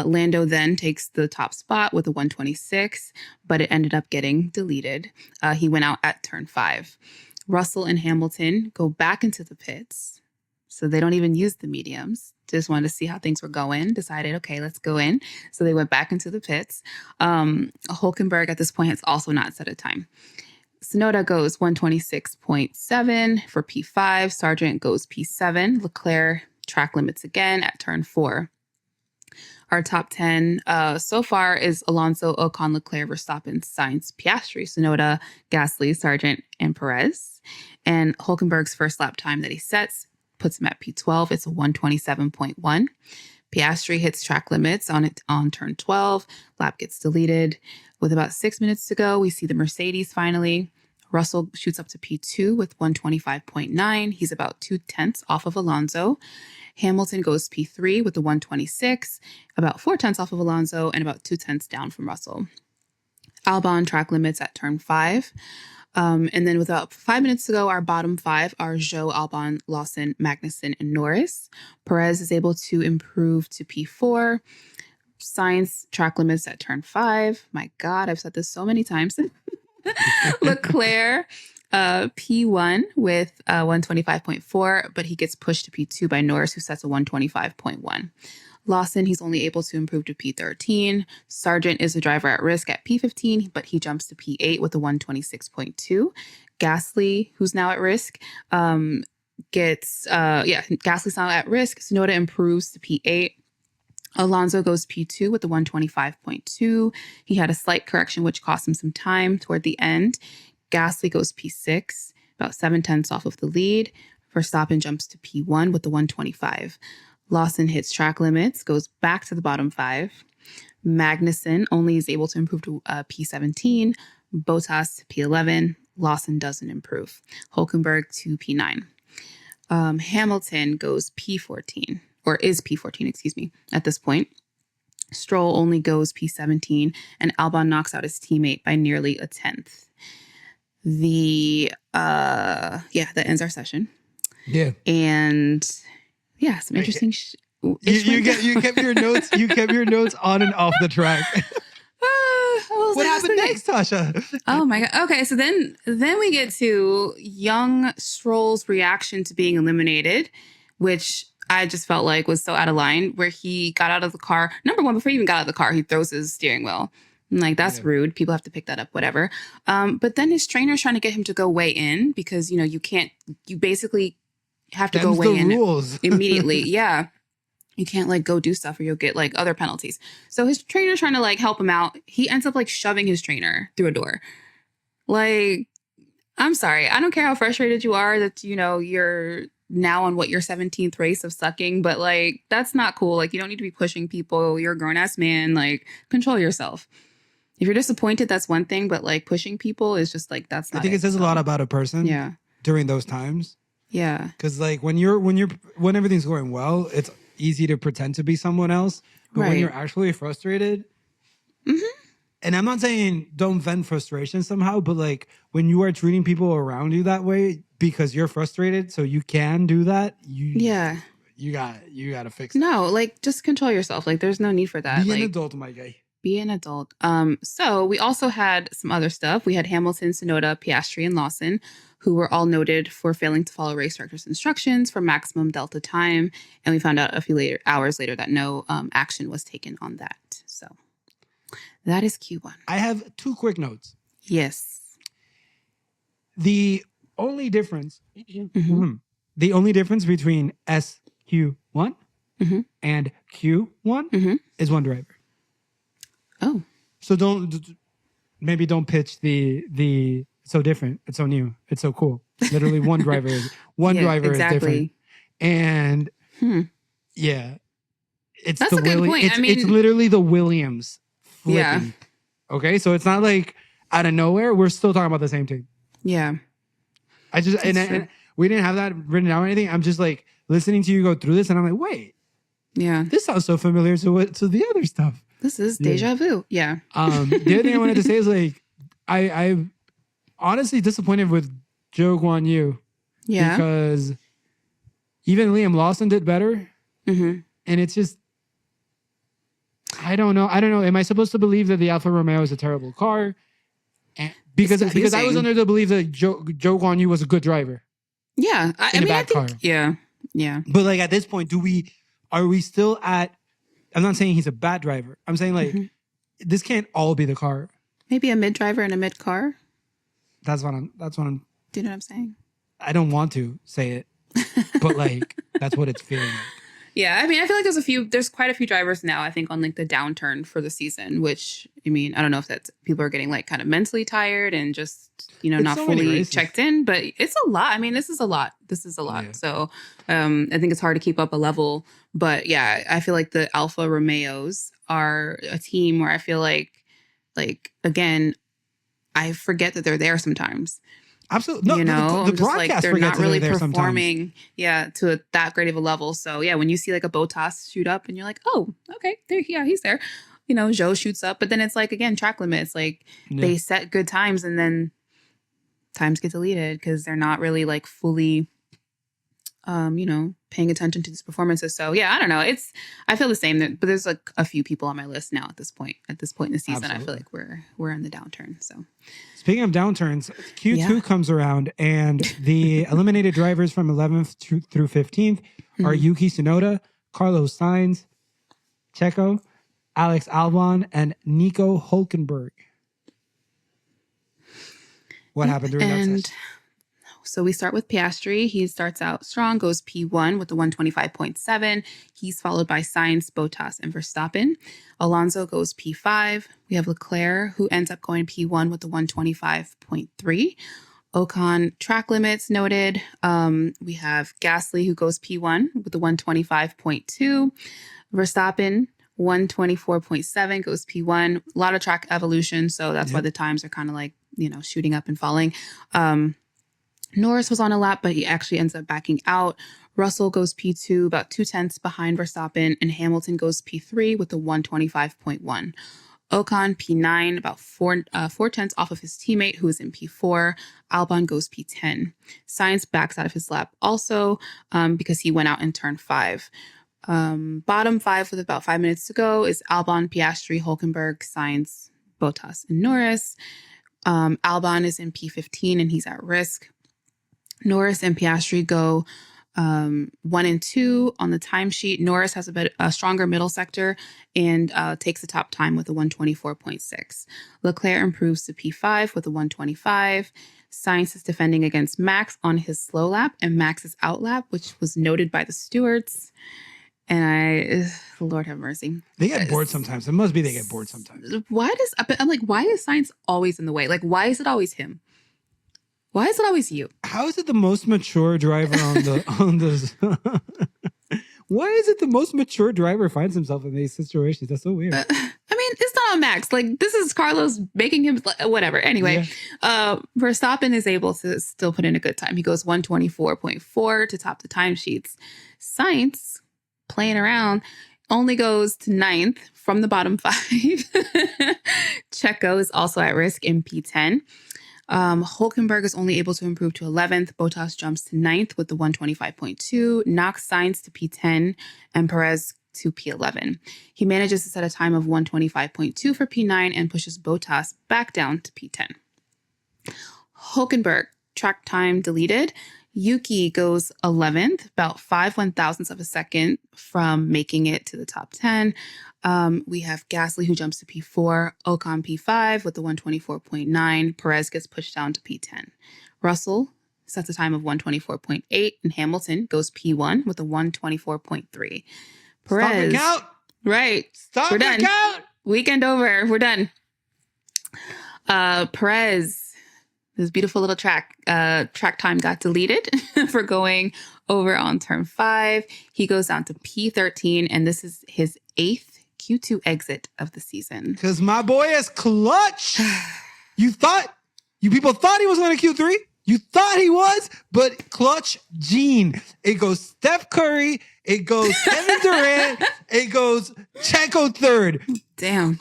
Lando then takes the top spot with a 126, but it ended up getting deleted. He went out at turn 5. Russell and Hamilton go back into the pits. So they don't even use the mediums. Just wanted to see how things were going. Decided, okay, let's go in. So they went back into the pits. Hulkenberg at this point has also not set a time. Tsunoda goes 126.7 for P5. Sargent goes P7. Leclerc track limits again at turn 4. Our top 10 so far is Alonso, Ocon, Leclerc, Verstappen, Sainz, Piastri, Tsunoda, Gasly, Sargent, and Perez. And Hulkenberg's first lap time that he sets puts him at P12. It's a 127.1. Piastri hits track limits on turn 12. Lap gets deleted. With about 6 minutes to go, we see the Mercedes finally. Russell shoots up to P2 with 125.9. He's about 0.2 off of Alonso. Hamilton goes P3 with the 126, about 0.4 off of Alonso, and about 0.2 down from Russell. Albon track limits at turn 5. And then with about 5 minutes to go, our bottom 5 are Zhou, Albon, Lawson, Magnussen, and Norris. Perez is able to improve to P4. Sainz track limits at turn 5. My God, I've said this so many times. Leclerc, P1 with 125.4, but he gets pushed to P2 by Norris, who sets a 125.1. Lawson, he's only able to improve to P13. Sargent is a driver at risk at P15, but he jumps to P8 with a 126.2. Gasly, who's now at risk, Gasly's now at risk. Tsunoda improves to P8. Alonso goes P2 with the 125.2. He had a slight correction, which cost him some time toward the end. Gasly goes P6, about 0.7 off of the lead. Verstappen jumps to P1 with the 125. Lawson hits track limits, goes back to the bottom 5. Magnussen only is able to improve to P17. Bottas to P11. Lawson doesn't improve. Hulkenberg to P9. Hamilton goes P14, or is P14, excuse me, at this point. Stroll only goes P17, and Albon knocks out his teammate by nearly a tenth. That ends our session. Yeah. And yeah, some interesting. You kept your notes. You kept your notes on and off the track. What happened next, Tasha? Oh my god. Okay, so then we get to young Stroll's reaction to being eliminated, which I just felt like was so out of line, where he got out of the car. Number one, before he even got out of the car, he throws his steering wheel. I'm like, that's rude. People have to pick that up, whatever. But then his trainer's trying to get him to go weigh in because, you basically have to go weigh in rules. immediately. Yeah. You can't go do stuff or you'll get other penalties. So his trainer's trying to help him out. He ends up shoving his trainer through a door. I'm sorry. I don't care how frustrated you are that, you're now on your 17th race of sucking, but that's not cool. You don't need to be pushing people. You're a grown ass man. Control yourself. If you're disappointed, that's one thing, but pushing people is just that's not I think it says a lot about a person. Yeah. During those times. Yeah. Because when everything's going well, it's easy to pretend to be someone else, but when you're actually frustrated, and I'm not saying don't vent frustration somehow, but when you are treating people around you that way because you're frustrated, so you can do that, you got to fix it. No, just control yourself. There's no need for that. Be an adult, my guy. Be an adult. So we also had some other stuff. We had Hamilton, Tsunoda, Piastri, and Lawson, who were all noted for failing to follow race director's instructions for maximum delta time. And we found out a few hours later that no action was taken on that. So that is Q1. I have 2 quick notes. Yes. The only difference, the only difference between SQ1 and Q1 is one driver. Oh. So don't pitch the so different. It's so new. It's so cool. Literally one driver is different. And it's that's a good point. It's literally the Williams flipping. Yeah. Okay, so it's not out of nowhere. We're still talking about the same team. Yeah. I just and we didn't have that written down or anything. I'm just listening to you go through this, and I'm like, wait. Yeah. This sounds so familiar to the other stuff. This is deja vu. Yeah. The other thing I wanted to say is I'm honestly disappointed with Zhou Guanyu. Yeah. Because even Liam Lawson did better. And it's just, I don't know. Am I supposed to believe that the Alfa Romeo is a terrible car? Because I was under the belief that Zhou Guanyu was a good driver. Yeah. In a bad car. Yeah. Yeah. But at this point, are we still at, I'm not saying he's a bad driver. I'm saying this can't all be the car. Maybe a mid driver and a mid car. That's what I'm. Do you know what I'm saying? I don't want to say it, but that's what it's feeling like. Yeah, I feel there's quite a few drivers now, I think, on the downturn for the season, which, I don't know if that's people are getting kind of mentally tired and just, not so fully checked in, but it's a lot. This is a lot. Yeah. So I think it's hard to keep up a level, but yeah, I feel the Alfa Romeos are a team where I feel again, I forget that they're there sometimes. Absolutely. No, the broadcast they're not really performing to that great of a level. So yeah, when you see a Bottas shoot up and you're like, oh, okay, he's there. Zhou shoots up, but then it's again, track limits. They set good times and then times get deleted because they're not really fully paying attention to these performances. So yeah, I don't know. I feel the same, but there's a few people on my list now at this point in the season. Absolutely. I feel we're in the downturn. So speaking of downturns, Q2 comes around and the eliminated drivers from 11th through 15th are Yuki Tsunoda, Carlos Sainz, Checo, Alex Albon, and Nico Hulkenberg. What happened during that session? So we start with Piastri. He starts out strong, goes P1 with the 125.7. He's followed by Sainz, Bottas, and Verstappen. Alonso goes P5. We have Leclerc, who ends up going P1 with the 125.3. Ocon track limits noted. We have Gasly, who goes P1 with the 125.2. Verstappen 124.7 goes P1. A lot of track evolution, so that's why the times are kind of like, shooting up and falling. Norris was on a lap, but he actually ends up backing out. Russell goes P2, about 0.2 behind Verstappen, and Hamilton goes P3 with a 125.1. Ocon P9, about 4/10 off of his teammate who is in P4. Albon goes P10. Sainz backs out of his lap also because he went out in turn 5. Bottom 5 with about 5 minutes to go is Albon, Piastri, Hülkenberg, Sainz, Bottas, and Norris. Albon is in P15 and he's at risk. Norris and Piastri go 1 and 2 on the timesheet. Norris has a stronger middle sector and takes the top time with a 124.6. Leclerc improves to P5 with a 125. Sainz is defending against Max on his slow lap and Max's out lap, which was noted by the stewards. And Lord have mercy. They get bored sometimes. It must be they get bored sometimes. Why is Sainz always in the way? Like, why is it always him? Why is it always you? How is it the most mature driver on the Why is it the most mature driver finds himself in these situations? That's so weird. I mean, it's not on Max. Like, this is Carlos making him whatever. Anyway, Verstappen is able to still put in a good time. He goes 124.4 to top the timesheets. Sainz, playing around, only goes to 9th from the bottom 5. Checo is also at risk in P10. Hülkenberg is only able to improve to 11th. Bottas jumps to 9th with the 125.2, knocks Sainz to P10, and Perez to P11. He manages to set a time of 125.2 for P9 and pushes Bottas back down to P10. Hülkenberg, track time deleted. Yuki goes 11th, about 5/1000ths of a second from making it to the top 10. We have Gasly who jumps to P4, Ocon P5 with the 124.9. Perez gets pushed down to P10. Russell sets a time of 124.8 and Hamilton goes P1 with a 124.3. Perez. Stop the count. Right. Stop We're the done. count. Weekend over. We're done. Perez. This beautiful little track time got deleted for going over on turn 5. He goes down to P13, and this is his 8th Q2 exit of the season. Because my boy is clutch. You people thought he was going to Q3? You thought he was, but clutch gene. It goes Steph Curry. It goes Kevin Durant. It goes Checo 3rd. Damn.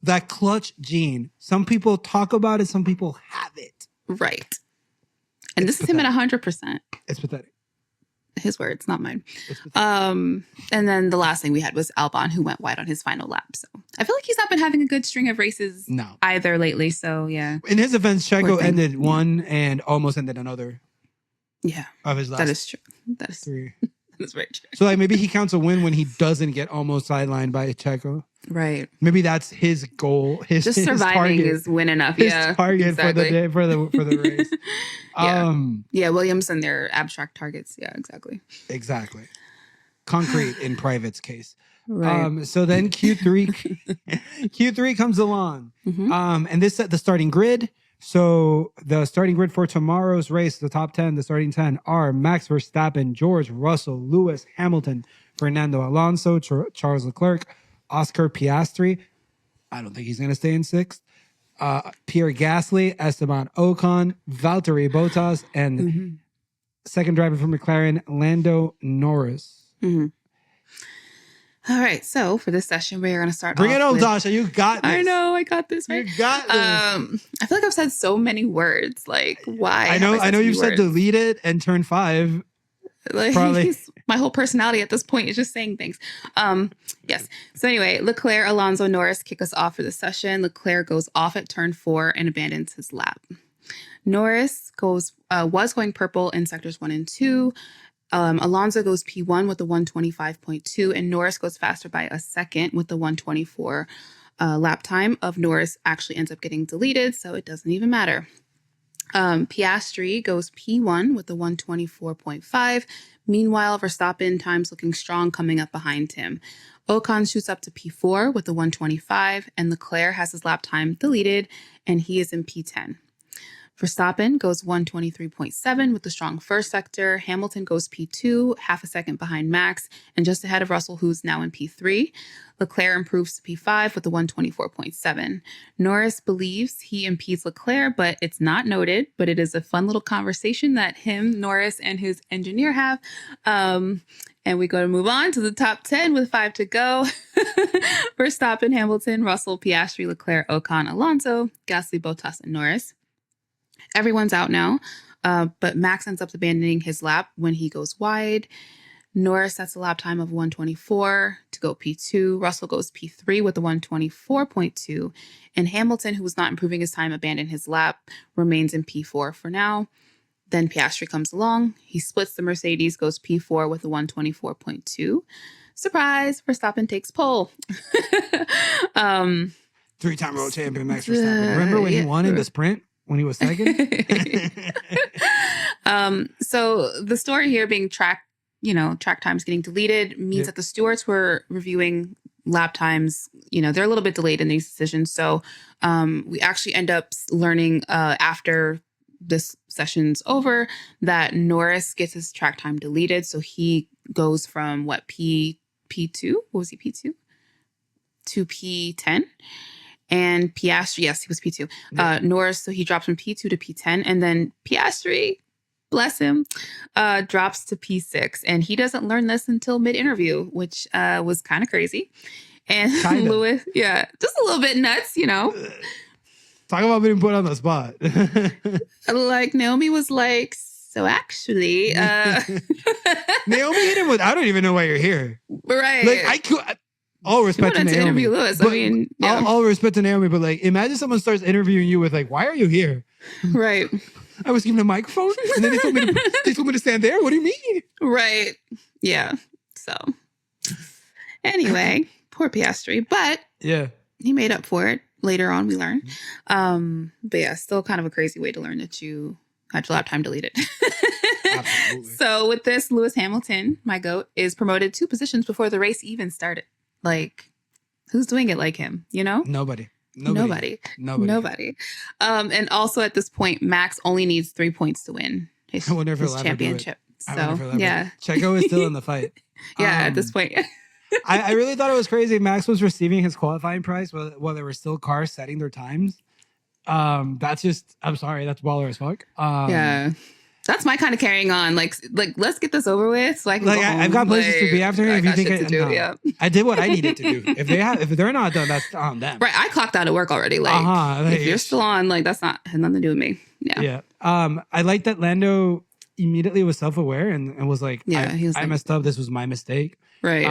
That clutch gene. Some people talk about it. Some people have it. Right. And this is him at 100%. It's pathetic. His words, not mine. And then the last thing we had was Albon, who went wide on his final lap. So I feel like he's not been having a good string of races either lately. So yeah. In his defense, Checo ended one and almost ended another. Yeah. Of his last. That is true. That is 3. That's very true. So like maybe he counts a win when he doesn't get almost sidelined by Checo. Right. Maybe that's his goal. His surviving target, is win enough. His target exactly. for the race. Yeah, Williams and their abstract targets. Yeah, exactly. Exactly. Concrete in Private's case. Right. So then Q3 comes along. Mm-hmm. And this set the starting grid. So the starting grid for tomorrow's race, the top 10, the starting 10 are Max Verstappen, George Russell, Lewis Hamilton, Fernando Alonso, Charles Leclerc, Oscar Piastri. I don't think he's going to stay in 6th. Pierre Gasly, Esteban Ocon, Valtteri Bottas, and second driver from McLaren, Lando Norris. Mm-hmm. All right, so for this session, we're going to start Bring it on, Tasha. You got this. I know, I got this, right? You got this. I feel like I've said so many words. Like, why? I know you've said deleted and turn 5. Like, probably. My whole personality at this point is just saying things. Yes. So anyway, Leclerc, Alonso, Norris kick us off for the session. Leclerc goes off at turn 4 and abandons his lap. Norris was going purple in sectors 1 and 2. Alonso goes P1 with the 125.2, and Norris goes faster by a second with the 124 lap time of Norris actually ends up getting deleted, so it doesn't even matter. Piastri goes P1 with the 124.5. Meanwhile, Verstappen time's looking strong coming up behind him. Ocon shoots up to P4 with the 125, and Leclerc has his lap time deleted, and he is in P10. Verstappen goes 123.7 with the strong first sector. Hamilton goes P2, half a second behind Max, and just ahead of Russell, who's now in P3. Leclerc improves to P5 with the 124.7. Norris believes he impedes Leclerc, but it's not noted, but it is a fun little conversation that him, Norris, and his engineer have. And we go to move on to the top 10 with 5 to go. Verstappen, Hamilton, Russell, Piastri, Leclerc, Ocon, Alonso, Gasly, Bottas, and Norris. Everyone's out now, but Max ends up abandoning his lap when he goes wide. Norris sets a lap time of 124 to go P2. Russell goes P3 with the 124.2. And Hamilton, who was not improving his time, abandoned his lap, remains in P4 for now. Then Piastri comes along. He splits the Mercedes, goes P4 with a 124.2. Surprise, Verstappen takes pole. Three-time world champion Max Verstappen. Remember when he won in the sprint? When he was second? So the story here being track times getting deleted means that the stewards were reviewing lap times. They're a little bit delayed in these decisions. So we actually end up learning after this session's over that Norris gets his track time deleted. So he goes from P2? What was he, P2? To P10. And Piastri, yes, he was P2. Norris, so he drops from P2 to P10. And then Piastri, bless him, drops to P6. And he doesn't learn this until mid-interview, which was kind of crazy. And Lewis, just a little bit nuts, Talk about being put on the spot. Like Naomi was like, so actually... Naomi hit him with, I don't even know why you're here. Right. Like, I could... All respect to Naomi. Interview Lewis. All respect to Naomi, but like, imagine someone starts interviewing you with like, "Why are you here?" Right. I was given a microphone, and then they told me to stand there. What do you mean? Right. Yeah. So, anyway, poor Piastri, but he made up for it later on. We learned, but yeah, still kind of a crazy way to learn that you had your lap time deleted. Absolutely. So with this, Lewis Hamilton, my GOAT, is promoted 2 positions before the race even started. Like, who's doing it like him? Nobody. And also at this point, Max only needs 3 points to win his championship. So yeah, Checo is still in the fight. At this point. I really thought it was crazy. Max was receiving his qualifying prize while there were still cars setting their times. That's just, I'm sorry, that's baller as fuck. That's my kind of carrying on. Like let's get this over with. So I can I've got places to be after. If you think I did what I needed to do. If they're not done, that's on them. Right. I clocked out at work already. If you're still on, that's not had nothing to do with me. Yeah. I like that Lando immediately was self-aware and was like, I messed up. This was my mistake. Right.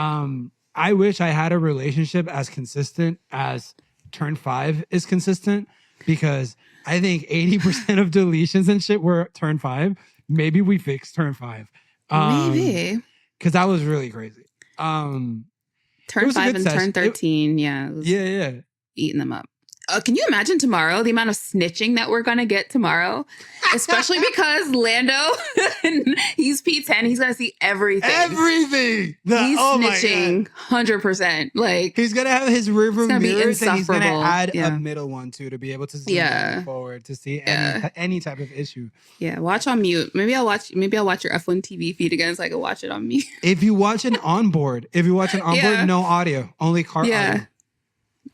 I wish I had a relationship as consistent as Turn 5 is consistent, because I think 80% of deletions and shit were Turn 5. Maybe we fixed Turn 5. Maybe. Because that was really crazy. Turn 5 and Turn 13, eating them up. Can you imagine tomorrow, the amount of snitching that we're going to get tomorrow? Especially because Lando, he's P10. He's going to see everything. Everything. He's snitching 100%. Like, he's going to have his rearview mirrors, and he's going to add a middle one too, to be able to zoom forward to see any type of issue. Yeah, watch on mute. Maybe I'll watch your F1 TV feed again so I can watch it on mute. If you watch an onboard, no audio, only car audio.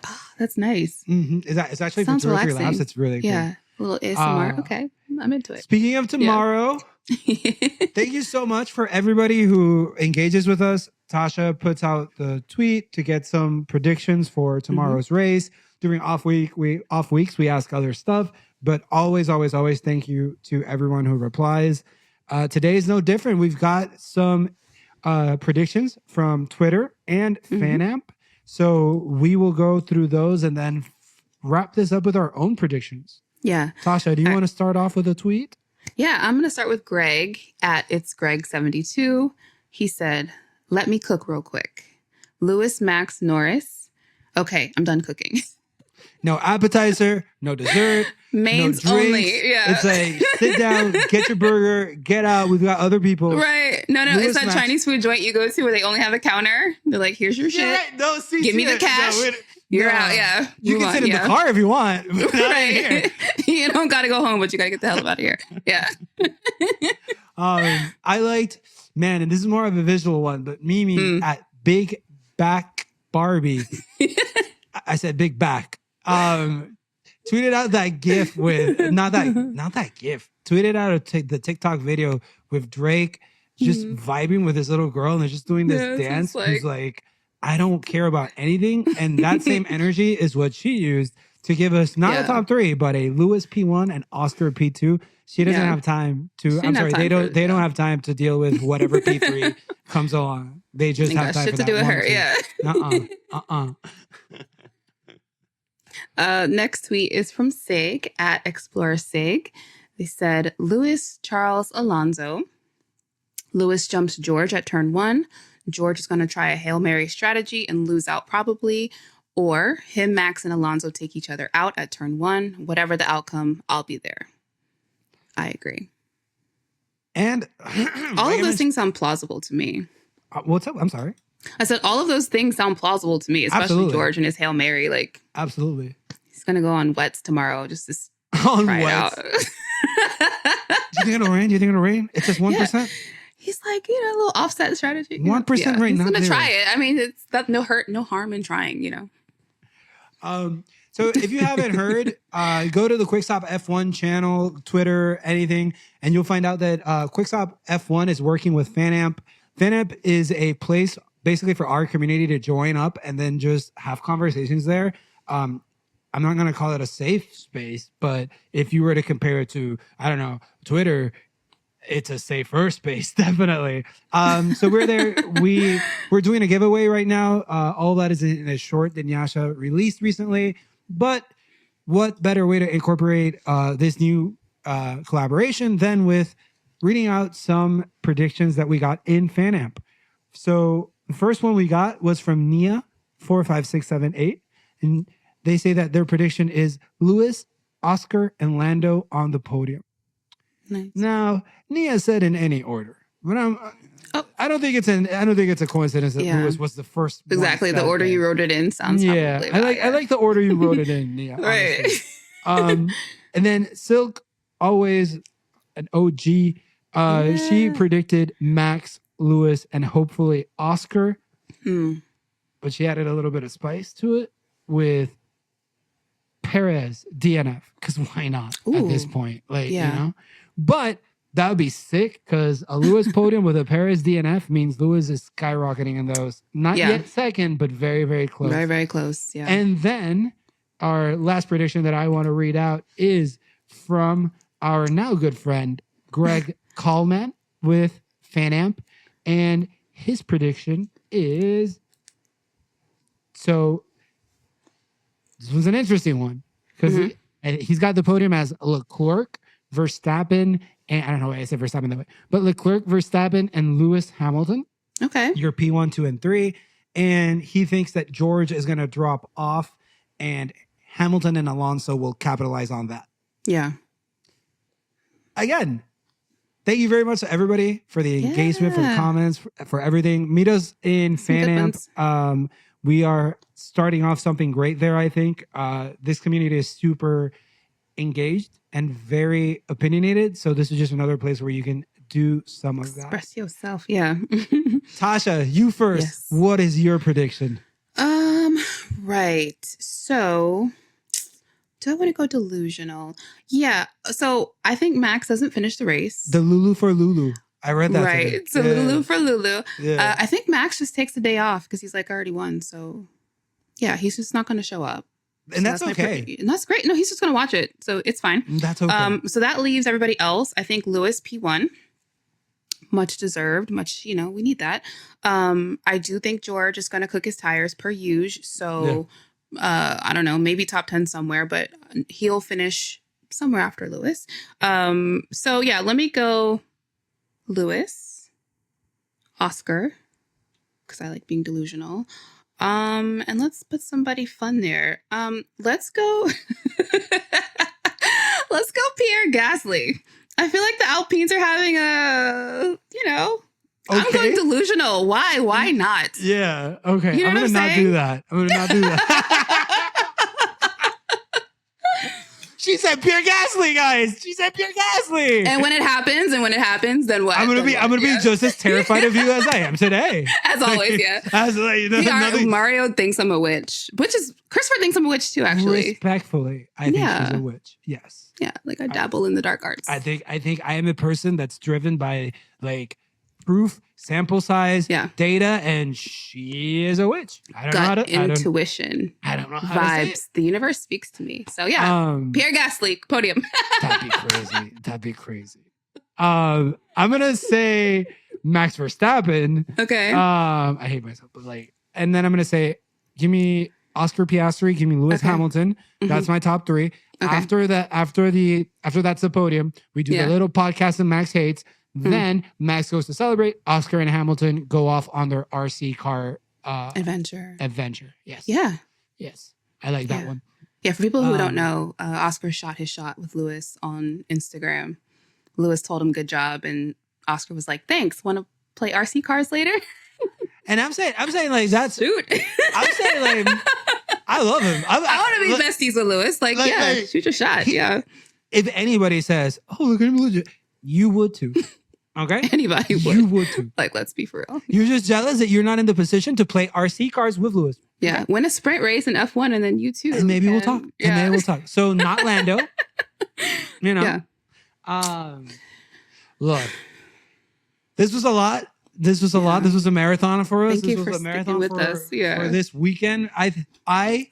Oh, that's nice. Mm-hmm. It's actually for your laps. It's really cool. Yeah, a little ASMR. Okay, I'm into it. Speaking of tomorrow, thank you so much for everybody who engages with us. Tasha puts out the tweet to get some predictions for tomorrow's race. During off weeks, we ask other stuff, but always thank you to everyone who replies. Today is no different. We've got some predictions from Twitter and FanAmp. So we will go through those and then wrap this up with our own predictions. Yeah. Tasha, do you want to start off with a tweet? Yeah, I'm going to start with Greg at It's Greg72. He said, "Let me cook real quick. Lewis, Max, Norris. Okay, I'm done cooking." No appetizer, no dessert, mains no drinks. Only. Yeah. It's like, sit down, get your burger, get out. We've got other people. Right. No, it's that Chinese food joint you go to where they only have a counter. They're like, here's your shit. No, give me the cash. You're No. out. Yeah. You Move can on, sit in the car if you want. But not in here. Right. You don't got to go home, but you got to get the hell out of here. Yeah. I liked, man, and this is more of a visual one, but Mimi at Big Back Barbie. I said Big Back. Tweeted out that GIF with not that GIF. Tweeted out the TikTok video with Drake just vibing with his little girl, and they're just doing this dance. Who's like, I don't care about anything, and that same energy is what she used to give us not a top 3, but a Lewis P1 and Oscar P2. She doesn't have time to. I'm sorry, they don't have time to deal with whatever P3 comes along. They just have time shit for to do with her. Yeah. Next tweet is from Sig at Explorer Sig. They said Lewis, Charles, Alonso. Lewis jumps George at turn 1. George is going to try a Hail Mary strategy and lose out probably. Or him, Max, and Alonso take each other out at turn 1. Whatever the outcome, I'll be there. I agree. And all of those things sound plausible to me. What's up? I'm sorry. I said all of those things sound plausible to me, especially Absolutely. George and his Hail Mary. Like, absolutely. He's going to go on wets tomorrow just to on try wets. it out. Do you think it'll rain? Do you think it'll rain? It's just 1%? Yeah. He's like, a little offset strategy. 1% rain. He's going to try it. I mean, it's that no hurt, no harm in trying, So if you haven't heard, go to the Quickstop F1 channel, Twitter, anything, and you'll find out that Quickstop F1 is working with FanAmp. FanAmp is a place basically for our community to join up and then just have conversations there. I'm not going to call it a safe space, but if you were to compare it to, I don't know, Twitter, it's a safer space, definitely. So we're there. We're doing a giveaway right now. All that is in a short that Nyasha released recently. But what better way to incorporate this new collaboration than with reading out some predictions that we got in FanAmp. So the first one we got was from Nia 45678, and they say that their prediction is Lewis, Oscar, and Lando on the podium. Nice. Now, Nia said in any order, but I don't think it's a coincidence that Lewis was the first. Exactly, the order you wrote it in sounds. I like the order you wrote it in, Nia. Right. And then Silk, always an OG. She predicted Max, Lewis, and hopefully Oscar, but she added a little bit of spice to it with Perez DNF, because why not at this point? But that would be sick, because a Lewis podium with a Perez DNF means Lewis is skyrocketing in those. Not yet second, but very, very close. Very, very close. Yeah. And then our last prediction that I want to read out is from our now good friend Greg Kallman with FanAmp, and his prediction is, so this was an interesting one, because he's got the podium as Leclerc, Verstappen, and I don't know why I said Verstappen that way, but Leclerc, Verstappen, and Lewis Hamilton. Okay. Your P1, 2, and 3. And he thinks that George is going to drop off and Hamilton and Alonso will capitalize on that. Yeah. Again, thank you very much to everybody for the engagement, for the comments, for everything. Meet us in FanAmp. We are starting off something great there, I think. This community is super engaged and very opinionated. So this is just another place where you can do some of that. Express yourself. Yeah. Tasha, you first. Yes. What is your prediction? Right. So do I want to go delusional? Yeah. So I think Max doesn't finish the race. The Lulu for Lulu. I read that. Right. So Lulu for Lulu. Yeah. I think Max just takes the day off because he's like, I already won. So yeah, he's just not going to show up. And that's okay. And that's great. No, he's just going to watch it. So it's fine. That's okay. So that leaves everybody else. I think Lewis P1. Much deserved. Much, we need that. I do think George is going to cook his tires per usual. So I don't know, maybe top 10 somewhere, but he'll finish somewhere after Lewis. So yeah, let me go Lewis, Oscar, because I like being delusional. And let's put somebody fun there. Let's go. Let's go Pierre Gasly. I feel like the Alpines are having a, I'm going delusional. Why? Why not? Yeah. Okay. You know I'm going to not do that. I'm going to not do that. She said Pierre Gasly, guys. She said Pierre Gasly. And when it happens, then what? I'm gonna be just as terrified of you as I am today. As always, yeah. As like, Mario thinks I'm a witch, which is Christopher thinks I'm a witch too. Actually, respectfully, I think she's a witch. Yes. Yeah, like I dabble in the dark arts. I think I am a person that's driven by like proof, sample size, data, and she is a witch. I don't know how to intuition. I don't know how vibes. To say it. The universe speaks to me. So yeah, Pierre Gasly podium. That'd be crazy. I'm gonna say Max Verstappen. Okay. I hate myself, but like, and then I'm gonna say, give me Oscar Piastri, give me Lewis Hamilton. That's my top three. Okay. After that's the podium. We do the little podcast that Max hates. Then Max goes to celebrate. Oscar and Hamilton go off on their RC car adventure. Yes. Yeah. Yes. I like that one. Yeah. For people who don't know, Oscar shot his shot with Lewis on Instagram. Lewis told him good job, and Oscar was like, "Thanks. Want to play RC cars later?" And I'm saying like that's shoot. I'm saying like I love him. I want to be besties with Lewis. Like shoot your shot. Yeah. If anybody says, "Oh, look at him legit," you would too. Okay? Anybody would. You would too. Like, let's be for real. You're just jealous that you're not in the position to play RC cars with Lewis. Yeah. Win a sprint race in F1 and then you too. And maybe we'll talk. Yeah. And maybe we'll talk. So not Lando. You know. Yeah. Look. This was a lot. This was a lot. This was a marathon for us. Thank you for sticking with us. For this weekend.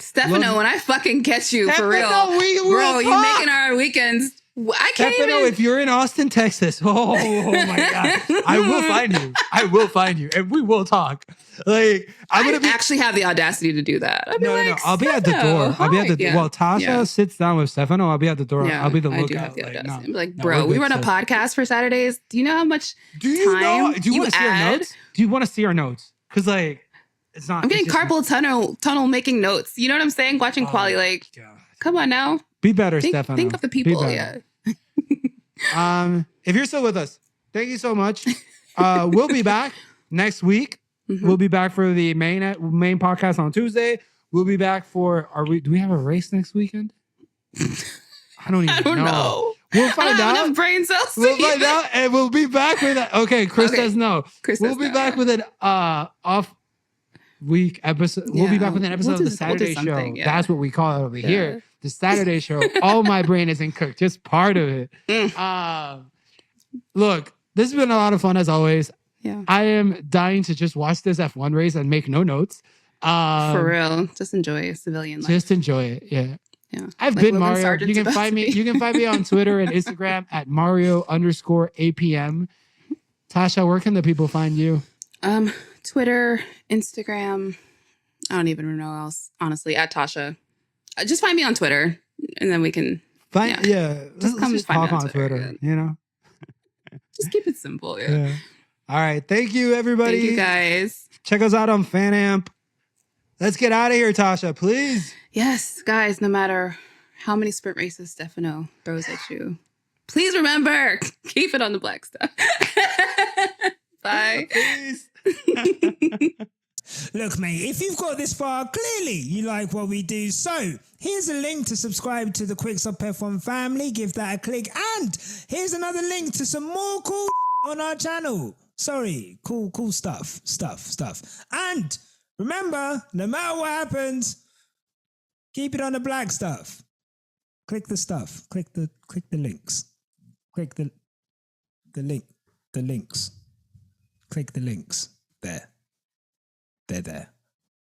Stefano, when I fucking catch you for real. Bro, you making our weekends. I can't Stefano, if you're in Austin, Texas, oh my God, I will find you. I will find you, and we will talk. Like I'm gonna actually have the audacity to do that. No. I'll be at the door. I'll be at the door. While Tasha sits down with Stefano, I'll be at the door. I'll be the lookout. I'll be like, bro, we run a podcast for Saturdays. Do you know how much time you want to see our notes? Do you want to see our notes? Because like, it's not. I'm getting carpal tunnel making notes. You know what I'm saying? Watching Quali, like, come on now. Be better, Stefano. Think of the people. Yeah. If you're still with us, thank you so much. We'll be back next week. We'll be back for the main podcast on Tuesday. We'll be back for do we have a race next weekend? I don't know. We'll find out. Enough brain cells. We'll find out, and we'll be back with Chris does know. We'll be back with an off week episode. We'll be back with an episode of the Saturday show. Yeah. That's what we call it over here. The Saturday show. All my brain isn't cooked. Just part of it. Look, this has been a lot of fun as always. Yeah. I am dying to just watch this F1 race and make no notes. For real. Just enjoy civilian life. Just enjoy it. Yeah. Yeah. I've been Mario. You can find me on Twitter and Instagram at Mario_APM. Tasha, where can the people find you? Twitter, Instagram. I don't even know else. Honestly, at Tasha. Just find me on Twitter, and then we can let's just talk on Twitter. You know, just keep it simple. Yeah. All right. Thank you, everybody. Thank you, guys. Check us out on FanAmp. Let's get out of here, Tasha, please. Yes, guys. No matter how many sprint races Stefano throws at you, please remember, keep it on the black stuff. Bye. Please. Look, mate, if you've got this far, clearly you like what we do. So here's a link to subscribe to the Quick Stop F1 family. Give that a click. And here's another link to some more cool on our channel. Sorry, cool stuff. And remember, no matter what happens, keep it on the black stuff. Click the stuff. Click the links. Click the links. Click the links. There. They're there.